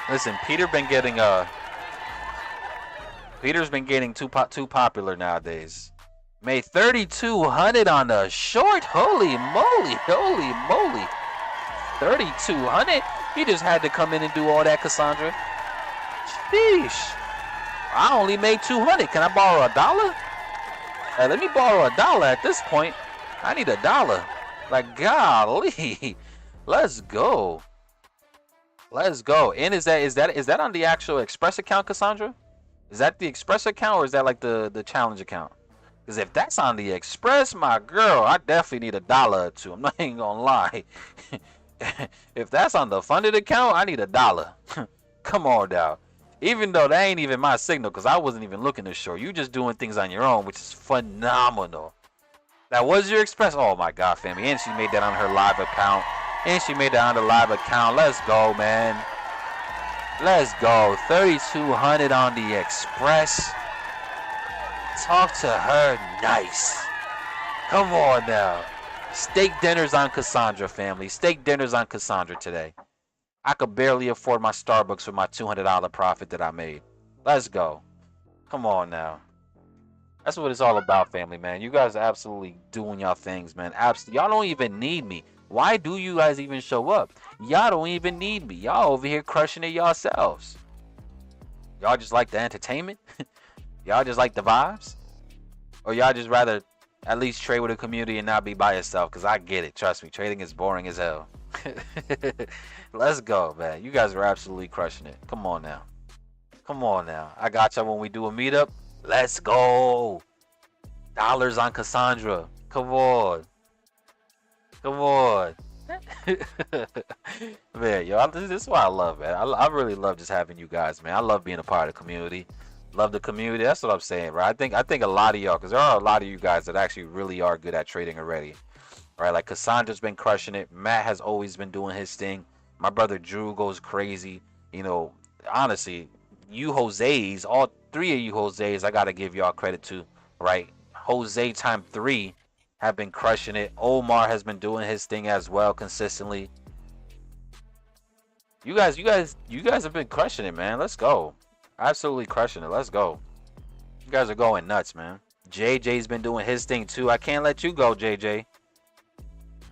Listen, Peter's been getting too popular nowadays. Made 3,200 on the short. Holy moly, holy moly. 3,200? He just had to come in and do all that, Cassandra. Sheesh. I only made 200. Can I borrow $1? Hey, let me borrow $1 at this point. I need $1. Like, golly. Let's go. Let's go. And is that on the actual Express account, Cassandra? Is that the Express account, or is that like the challenge account? Because if that's on the Express, my girl, I definitely need $1 or 2. I'm not even gonna lie. If that's on the funded account, I need $1. Come on now. Even though that ain't even my signal, because I wasn't even looking to short. You just doing things on your own, which is phenomenal. That was your Express. Oh my God, family. And she made that on her live account. And she made that on the live account. Let's go, man. Let's go. 3,200 on the Express. Talk to her nice. Come on now. Steak dinners on Cassandra, family. Steak dinners on Cassandra today. I could barely afford my Starbucks with my $200 profit that I made. Let's go. Come on now. That's what it's all about, family, man. You guys are absolutely doing y'all things, man. Y'all don't even need me. Why do you guys even show up? Y'all don't even need me. Y'all over here crushing it yourselves. Y'all just like the entertainment? Y'all just like the vibes? Or y'all just rather at least trade with a community and not be by yourself? Because I get it. Trust me. Trading is boring as hell. Let's go, man. You guys are absolutely crushing it. Come on now. Come on now. I got y'all when we do a meetup. Let's go. Dollars on Cassandra. Come on. Come on. Man, yo, this is what I love, man. I really love just having you guys, man. I love being a part of the community. Love the community. That's what I'm saying, right? I think a lot of y'all, because there are a lot of you guys that actually really are good at trading already. All right, like Cassandra's been crushing it. Matt has always been doing his thing. My brother Drew goes crazy. You know, honestly, you Jose's, all 3 of you Jose's, I got to give y'all credit to, right? Jose time 3 have been crushing it. Omar has been doing his thing as well consistently. You guys have been crushing it, man. Let's go. Absolutely crushing it. Let's go. You guys are going nuts, man. JJ's been doing his thing too. I can't let you go, JJ.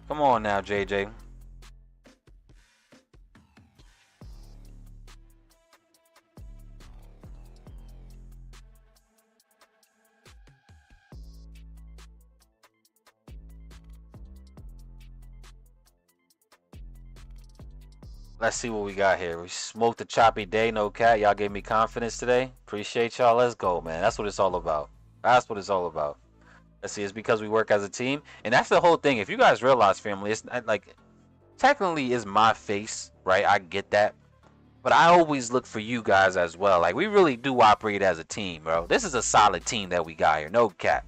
Come on now, JJ. Let's see what we got here. We smoked a choppy day, no cat. Y'all gave me confidence today. Appreciate y'all. Let's go, man. That's what it's all about. That's what it's all about. Let's see. It's because we work as a team. And that's the whole thing. If you guys realize, family, it's like, technically is my face, right? I get that. But I always look for you guys as well. Like, we really do operate as a team, bro. This is a solid team that we got here. No cap.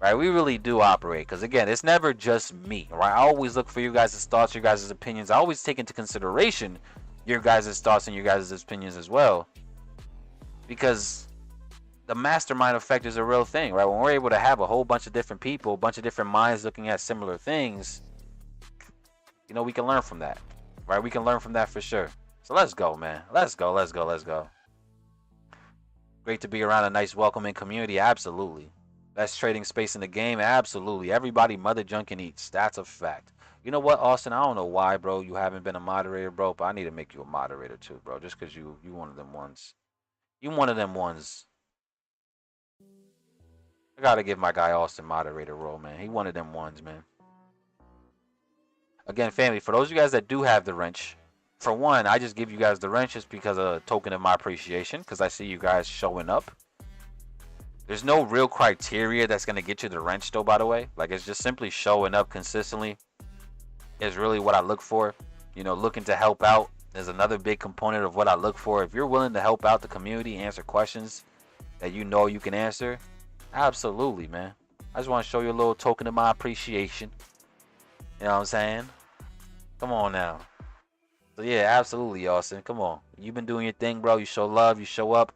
Right? We really do operate. Because, again, it's never just me. Right? I always look for you guys' thoughts, your guys' opinions. I always take into consideration your guys' thoughts and your guys' opinions as well. Because the mastermind effect is a real thing, right? When we're able to have a whole bunch of different people, a bunch of different minds looking at similar things, you know, we can learn from that. Right? We can learn from that for sure. So let's go, man. Let's go, let's go, let's go. Great to be around a nice welcoming community. Absolutely. Best trading space in the game. Absolutely. Everybody mother junk and eats. That's a fact. You know what, Austin? I don't know why, bro, you haven't been a moderator, bro, but I need to make you a moderator too, bro. Just because you one of them ones. You one of them ones. I gotta give my guy Austin moderator role, man. He one of them ones, man. Again, family, for those of you guys that do have the wrench, for one, I just give you guys the wrench just because of a token of my appreciation, because I see you guys showing up. There's no real criteria that's going to get you the wrench, though, by the way. Like, it's just simply showing up consistently is really what I look for. You know, looking to help out is another big component of what I look for. If you're willing to help out the community, answer questions that you know you can answer, absolutely, man. I just want to show you a little token of my appreciation. You know what I'm saying? Come on now. So yeah, absolutely, Austin. Come on. You've been doing your thing, bro. You show love, you show up.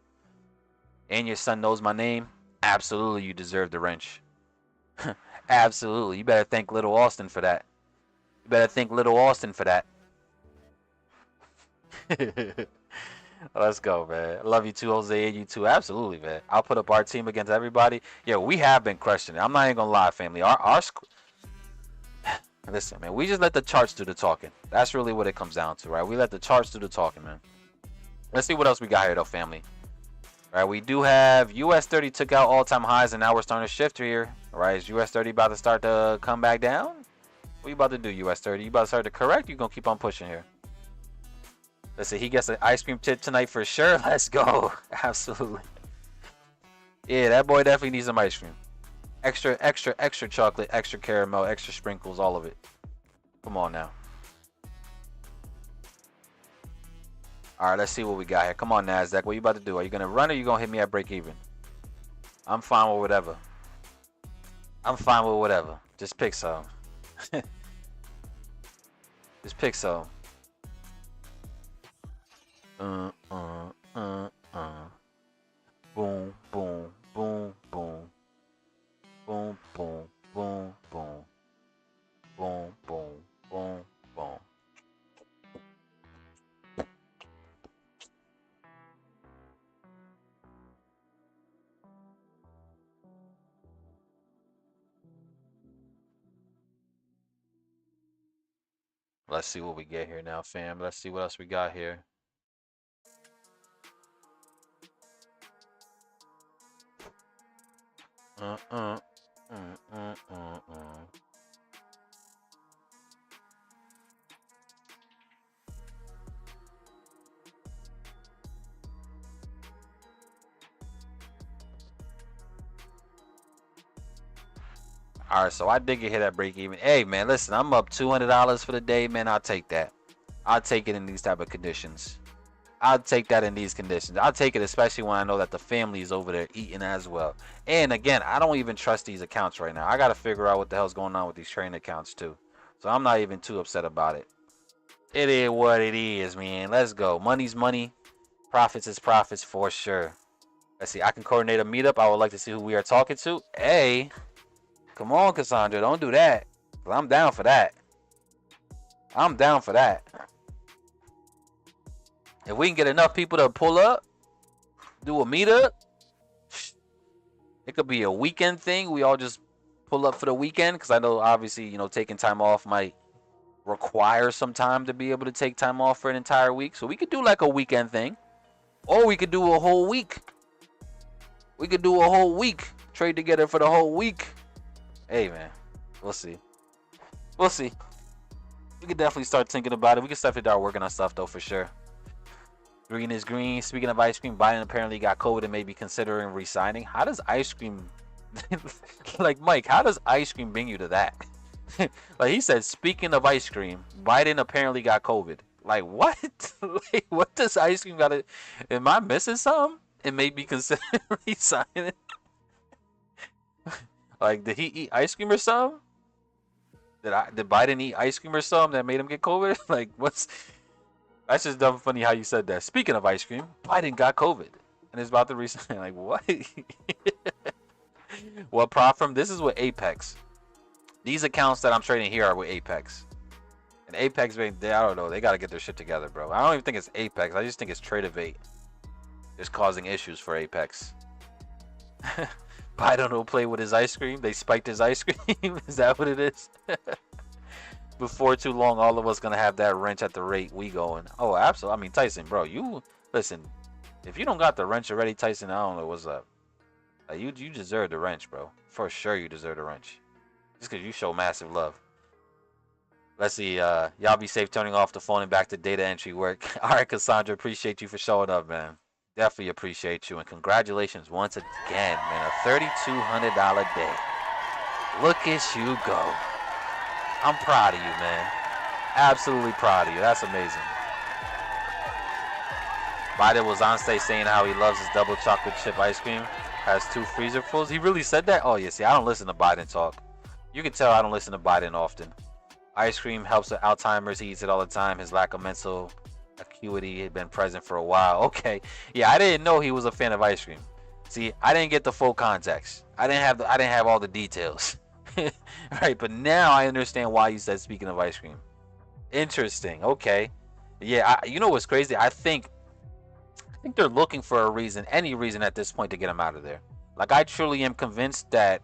And your son knows my name. Absolutely, you deserve the wrench. Absolutely. You better thank little Austin for that. You better thank little Austin for that. Let's go, man. I love you too, Jose, and you too. Absolutely, man. I'll put up our team against everybody. Yeah, we have been crushing it. I'm not even gonna lie, family. Listen, man, we just let the charts do the talking. That's really what it comes down to, right? We let the charts do the talking, man. Let's see what else we got here, though, family. All right, we do have US 30 took out all-time highs, and now we're starting to shift here. All right, is US 30 about to start to come back down? What you about to do, US 30? You about to start to correct? You gonna keep on pushing here? Let's see. He gets an ice cream tip tonight for sure. Let's go. Absolutely. Yeah, that boy definitely needs some ice cream. Extra, extra, extra chocolate, extra caramel, extra sprinkles, all of it. Come on now. All right, let's see what we got here. Come on, NASDAQ. What are you about to do? Are you going to run or are you going to hit me at break even? I'm fine with whatever. I'm fine with whatever. Just pick some. Just pick some. Boom, boom, boom, boom. Boom, boom, boom, boom. Boom, boom, boom, boom. Let's see what we get here now, fam. Let's see what else we got here. All right, so I did get hit at break even. Hey, man, listen, I'm up $200 for the day, man. I'll take that. I'll take it in these type of conditions. I'll take that in these conditions. I'll take it especially when I know that the family is over there eating as well. And again, I don't even trust these accounts right now. I got to figure out what the hell's going on with these trading accounts too. So I'm not even too upset about it. It is what it is, man. Let's go. Money's money. Profits is profits for sure. Let's see. I can coordinate a meetup. I would like to see who we are talking to. Hey. Come on, Cassandra. Don't do that. I'm down for that. I'm down for that. If we can get enough people to pull up, do a meetup, it could be a weekend thing. We all just pull up for the weekend. Because I know, obviously, you know, taking time off might require some time to be able to take time off for an entire week. So we could do like a weekend thing. Or we could do a whole week. We could do a whole week. Trade together for the whole week. Hey, man, we'll see. We'll see. We could definitely start thinking about it. We can start working on stuff, though, for sure. Green is green. Speaking of ice cream, Biden apparently got COVID and may be considering resigning. How does ice cream... like, Mike, how does ice cream bring you to that? Like, he said, speaking of ice cream, Biden apparently got COVID. Like what? Like, what does ice cream got to? Am I missing something? It made me consider resigning it. Like, did he eat ice cream or something? Did Biden eat ice cream or something that made him get COVID? Like, what's? That's just dumb funny how you said that. Speaking of ice cream, Biden got COVID and is about to resign. Like what? What prop from? This is with Apex. These accounts that I'm trading here are with Apex. And Apex, I don't know. They got to get their shit together, bro. I don't even think it's Apex. I just think it's Tradeovate. It's causing issues for Apex. Biden will play with his ice cream. They spiked his ice cream. Is that what it is? Before too long, all of us gonna have that wrench at the rate we going. Oh, absolutely. I mean, Tyson, bro, you listen. If you don't got the wrench already, Tyson, I don't know what's up. You deserve the wrench, bro. For sure, you deserve the wrench. Just because you show massive love. Let's see. Y'all be safe turning off the phone and back to data entry work. All right, Cassandra, appreciate you for showing up, man. Definitely appreciate you, and congratulations once again, man. A $3,200 day. Look at you go. I'm proud of you, man. Absolutely proud of you. That's amazing. Biden was on stage saying how he loves his double chocolate chip ice cream. Has 2 freezer fulls. He really said that? Oh, yeah. See, I don't listen to Biden talk. You can tell I don't listen to Biden often. Ice cream helps with Alzheimer's. He eats it all the time. His lack of mental acuity had been present for a while. Okay. Yeah, I didn't know he was a fan of ice cream. See, I didn't get the full context. I didn't have all the details. Right, but now I understand why you said speaking of ice cream. Interesting. Okay. Yeah, you know what's crazy? I think they're looking for a reason, any reason at this point to get him out of there. Like, I truly am convinced that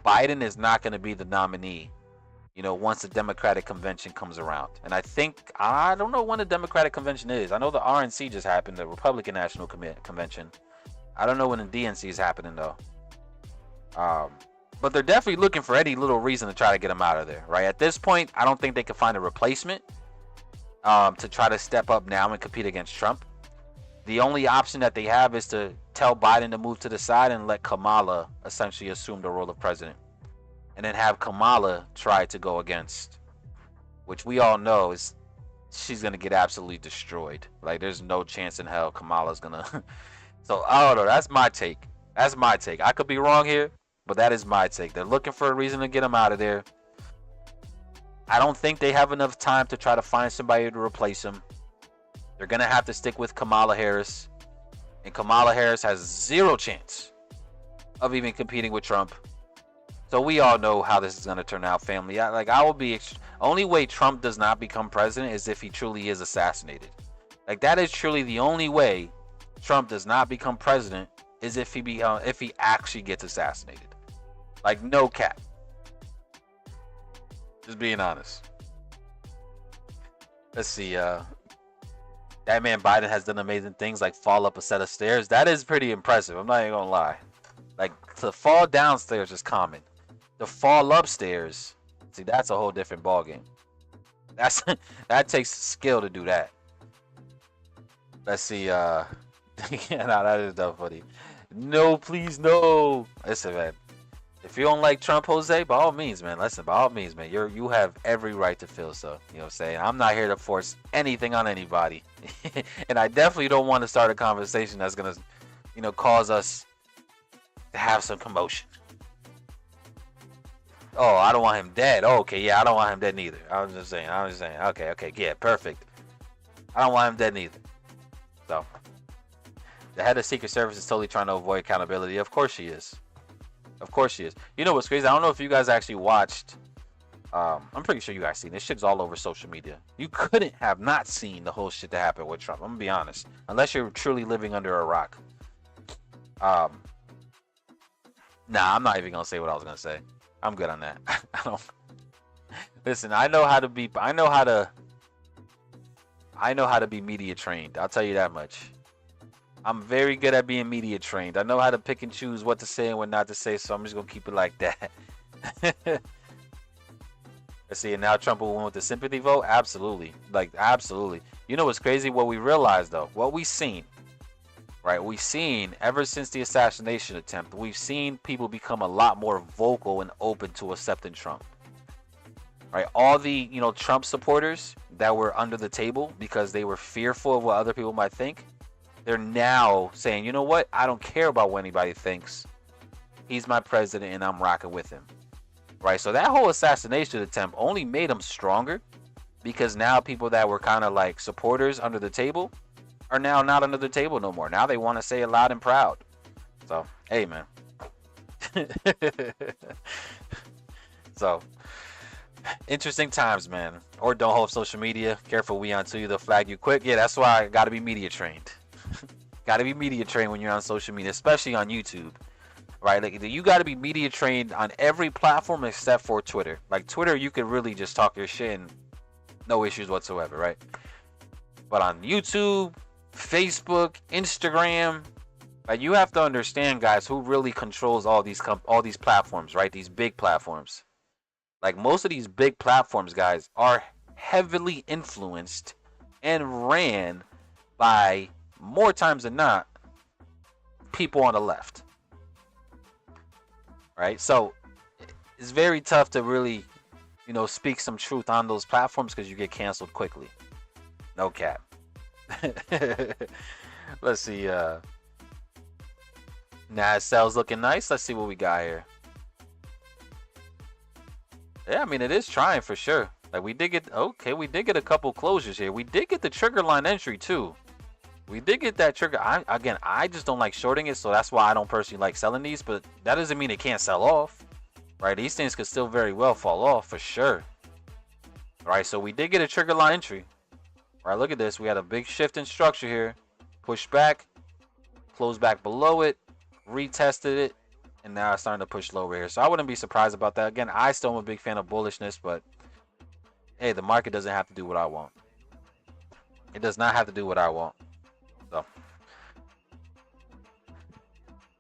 Biden is not going to be the nominee, once the Democratic convention comes around. And I don't know when the Democratic convention is. I know the RNC just happened, the Republican National Convention. I don't know when the DNC is happening, though. But they're definitely looking for any little reason to try to get him out of there, right? At this point, I don't think they can find a replacement to try to step up now and compete against Trump. The only option that they have is to tell Biden to move to the side and let Kamala essentially assume the role of president. And then have Kamala try to go against, which we all know is she's going to get absolutely destroyed. Like, there's no chance in hell Kamala's going to. So, I don't know. That's my take. I could be wrong here, but that is my take. They're looking for a reason to get him out of there. I don't think they have enough time to try to find somebody to replace him. They're going to have to stick with Kamala Harris. And Kamala Harris has zero chance of even competing with Trump. So we all know how this is going to turn out, family. Only way Trump does not become president is if he truly is assassinated. Like, that is truly the only way Trump does not become president, is if he actually gets assassinated. Like, no cap. Just being honest. Let's see. That man Biden has done amazing things like fall up a set of stairs. That is pretty impressive. I'm not even gonna lie. Like, to fall downstairs is common. To fall upstairs, see, that's a whole different ballgame. That takes skill to do that. Let's see. Yeah, no, that is dumb funny. No, please, no. Listen, man. If you don't like Trump, Jose, by all means, man. Listen, by all means, man. You have every right to feel so. You know what I'm saying? I'm not here to force anything on anybody. And I definitely don't want to start a conversation that's gonna, cause us to have some commotion. Oh, I don't want him dead. Oh, okay, yeah, I don't want him dead neither. I was just saying. Okay, yeah, perfect. I don't want him dead neither. So, the head of Secret Service is totally trying to avoid accountability. Of course she is. Of course she is. You know what's crazy? I don't know if you guys actually watched. I'm pretty sure you guys seen this. Shit's all over social media. You couldn't have not seen the whole shit that happened with Trump. I'm gonna be honest. Unless you're truly living under a rock. Nah, I'm not even gonna say what I was gonna say. I'm good on that. I don't. Listen, I know how to be media trained. I'll tell you that much. I'm very good at being media trained. I know how to pick and choose what to say and what not to say, so I'm just gonna keep it like that. Let's see, and now Trump will win with the sympathy vote? Absolutely. Like, absolutely. You know what's crazy? What we realized, though, what we've seen, right? We've seen, ever since the assassination attempt, we've seen people become a lot more vocal and open to accepting Trump. Right? All the, Trump supporters, that were under the table because they were fearful of what other people might think, they're now saying, you know what? I don't care about what anybody thinks. He's my president and I'm rocking with him. Right? So that whole assassination attempt only made him stronger because now people that were kind of like supporters under the table are now not under the table no more. Now they want to say it loud and proud. So, hey, man. So, interesting times, man. Or don't hold social media. Careful, we on to you. They'll flag you quick. Yeah, that's why I got to be media trained. Got to be media trained when you're on social media, especially on YouTube. Right? Like, you got to be media trained on every platform except for Twitter. Like, Twitter, you can really just talk your shit and no issues whatsoever, right? But on YouTube, Facebook, Instagram, like, you have to understand, guys, who really controls all these platforms, right? These big platforms. Like, most of these big platforms, guys, are heavily influenced and ran by, more times than not, people on the left. Right? So it's very tough to really, speak some truth on those platforms because you get canceled quickly. No cap. Let's see. Sales looking nice. Let's see what we got here. Yeah, I mean, it is trying for sure. Like, we did get a couple closures here. We did get the trigger line entry too. We did get that trigger. I just don't like shorting it, so that's why I don't personally like selling these. But that doesn't mean it can't sell off, right? These things could still very well fall off for sure. All right, so we did get a trigger line entry. All right, look at this. We had a big shift in structure here. Push back, close back below it, retested it, and now it's starting to push lower here. So I wouldn't be surprised about that. Again, I still am a big fan of bullishness, but hey, the market doesn't have to do what I want. It does not have to do what I want. So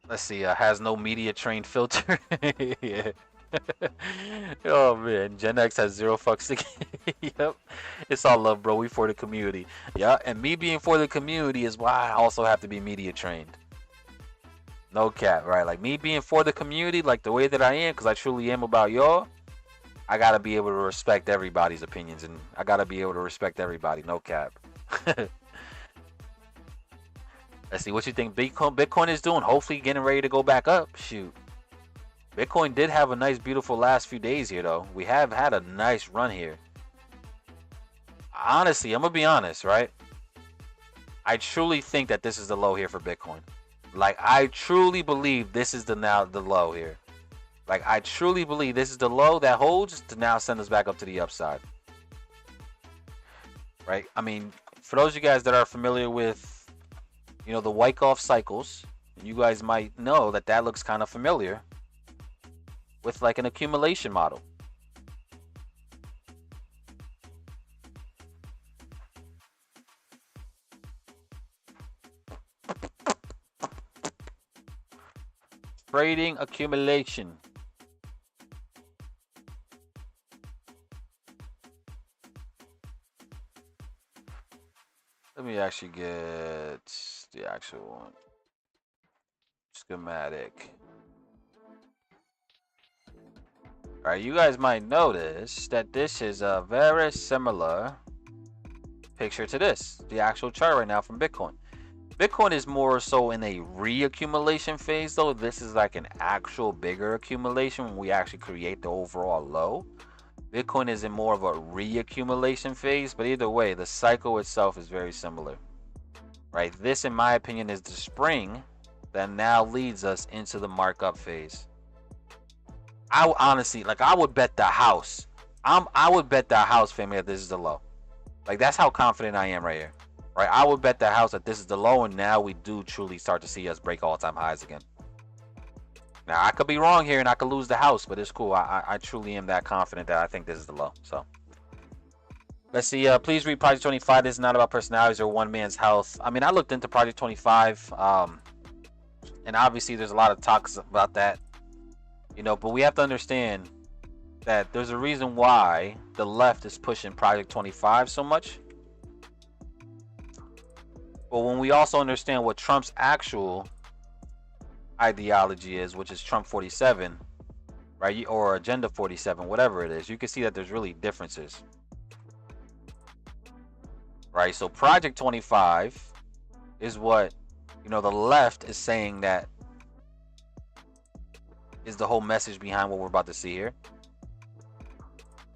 let's see. Has no media trained filter. Yeah. Oh man, Gen X has 0 fucks to give. Yep, it's all love, bro. We for the community. Yeah, and me being for the community is why I also have to be media trained. No cap, right? Like, me being for the community, like the way that I am, because I truly am about y'all. I gotta be able to respect everybody's opinions, and I gotta be able to respect everybody. No cap. Let's see what you think Bitcoin is doing. Hopefully getting ready to go back up. Shoot. Bitcoin did have a nice, beautiful last few days here, though. We have had a nice run here. Honestly, I'm going to be honest, right? I truly think that this is the low here for Bitcoin. Like, I truly believe this is the low here. Like, I truly believe this is the low that holds to now send us back up to the upside. Right? I mean, for those of you guys that are familiar with, the Wyckoff cycles, you guys might know that that looks kind of familiar with like an accumulation model. Trading accumulation. Let me actually get the actual one. Schematic. Alright, you guys might notice that this is a very similar picture to this, the actual chart right now from Bitcoin. Bitcoin is more so in a reaccumulation phase, though. This is like an actual bigger accumulation when we actually create the overall low. Bitcoin is in more of a reaccumulation phase, but either way, the cycle itself is very similar. Right? This, in my opinion, is the spring that now leads us into the markup phase. I honestly, like, I would bet the house. I would bet the house, family, that this is the low. Like, that's how confident I am right here. Right? I would bet the house that this is the low, and now we do truly start to see us break all-time highs again. Now, I could be wrong here, and I could lose the house, but it's cool. I truly am that confident that I think this is the low. So, let's see. Please read Project 25. This is not about personalities or one man's health. I mean, I looked into Project 25, and obviously there's a lot of talks about that. But we have to understand that there's a reason why the left is pushing Project 25 so much. But when we also understand what Trump's actual ideology is, which is Trump 47, right, or Agenda 47, whatever it is, you can see that there's really differences. right? So Project 25 is what, the left is saying that is the whole message behind what we're about to see here.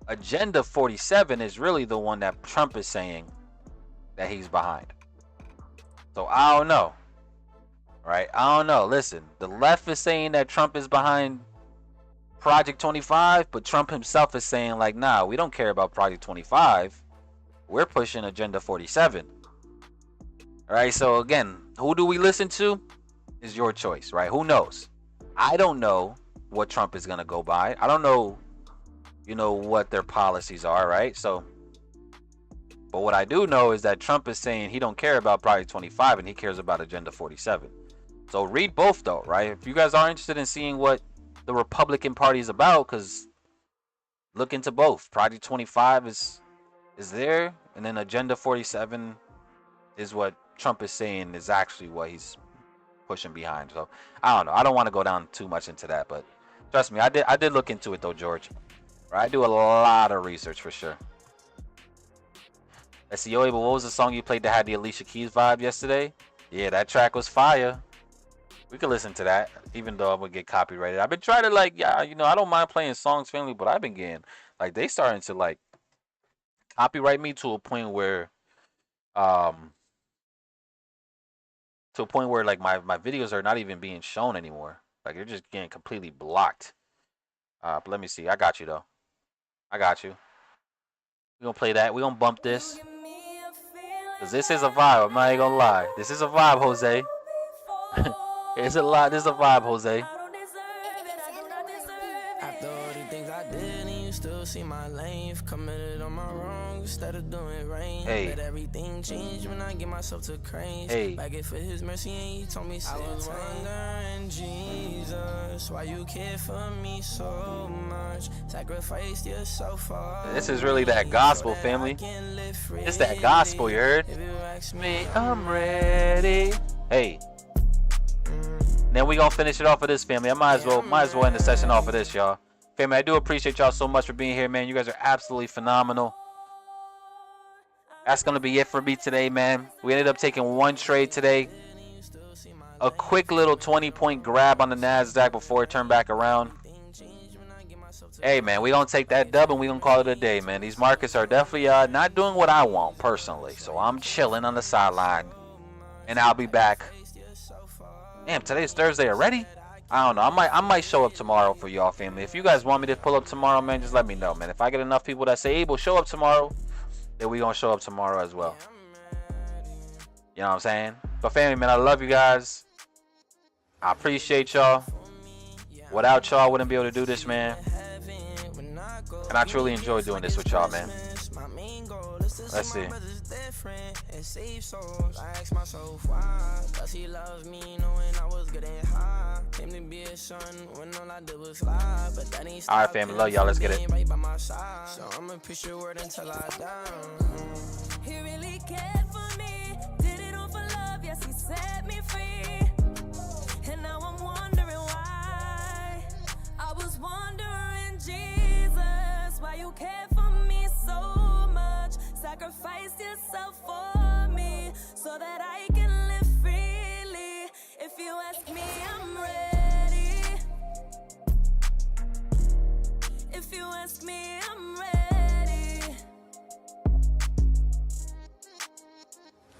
Agenda 47 is really the one that Trump is saying that he's behind. So I don't know, right? I don't know. Listen, the left is saying that Trump is behind Project 25, but Trump himself is saying like, nah, we don't care about Project 25. We're pushing Agenda 47. All right, so again, who do we listen to? Is your choice, right? Who knows? I don't know what Trump is going to go by. I don't know, what their policies are, right? So, but what I do know is that Trump is saying he don't care about Project 25 and he cares about Agenda 47. So read both though, right? If you guys are interested in seeing what the Republican Party is about, because look into both. Project 25 is there, and then Agenda 47 is what Trump is saying is actually what he's pushing behind. So I don't know. I don't want to go down too much into that, but trust me, I did look into it though, George. Right? I do a lot of research for sure. Let's see, but what was the song you played that had the Alicia Keys vibe yesterday? Yeah, that track was fire. We could listen to that, even though I would get copyrighted. I've been trying to I don't mind playing songs, family, but I've been getting they starting to copyright me to a point where my videos are not even being shown anymore. Like they're just getting completely blocked. But let me see. I got you though. I got you. We're gonna play that. We're gonna bump this. Cause this is a vibe. I'm not even gonna lie. This is a vibe, Jose. It's a lot. This is a vibe, Jose. After all the things I did, and you still see my lane, committed on my wrong instead of doing right. Hey. Let everything change when I get myself to cranes. Hey. Back it for his mercy, and he told me I was wondering, Jesus, why you care for me so much? Sacrificed yourself for this is really that gospel, family. It's that gospel, you heard? If you ask Me, I'm ready. Hey. Then we gonna finish it off of this, family. I might as well end the session off of this, y'all. Family, I do appreciate y'all so much for being here, man. You guys are absolutely phenomenal. That's gonna be it for me today, man. We ended up taking one trade today. A quick little 20-point grab on the NASDAQ before it turned back around. Hey, man, we gonna take that dub and we gonna call it a day, man. These markets are definitely not doing what I want personally, so I'm chilling on the sideline, and I'll be back. Damn, today's Thursday already? I don't know. I might show up tomorrow for y'all, family. If you guys want me to pull up tomorrow, man, just let me know, man. If I get enough people that say, Abel, show up tomorrow, then we gonna show up tomorrow as well. You know what I'm saying? But family, man, I love you guys. I appreciate y'all. Without y'all, I wouldn't be able to do this, man. And I truly enjoy doing this with y'all, man. Let's see. And save souls. I ask myself why. Does he love me knowing I was getting high? Came to be a son when all I did was lie. But that ain't alright, family. Love y'all. Let's get it. Right by my side. So I'ma push your word until I die. He really cared for me. Did it all for love. Yes, he set me free. And now I'm wondering why. I was wondering, Jesus, why you care for me so much. Sacrifice yourself for me so that I can live freely. If you ask me, I'm ready. If you ask me, I'm ready.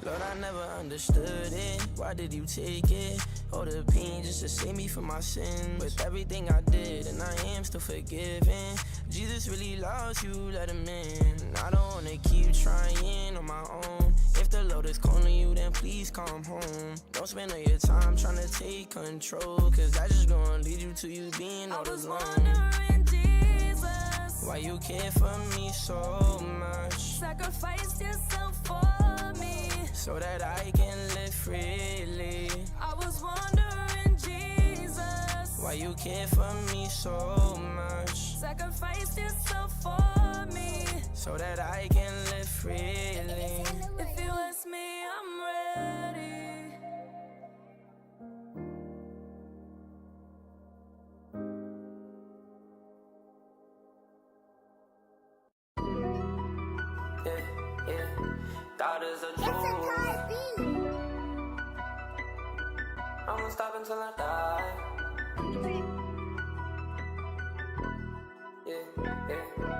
Lord, I never understood it. Why did you take it? All the pain just to save me from my sins. With everything I did, and I am still forgiven. Jesus really loves you, let him in. I don't wanna keep trying on my own. If the Lord is calling you, then please come home. Don't spend all your time trying to take control, cause that's just gonna lead you to you being all alone. Jesus, why you care for me so much? Sacrifice yourself for me so that I can live freely. I was wondering, Jesus, why you care for me so much? Sacrifice yourself for me so that I can live freely. If you ask me, I'm ready. Yeah, God is the truth. I'ma stop until I die. Yeah, yeah.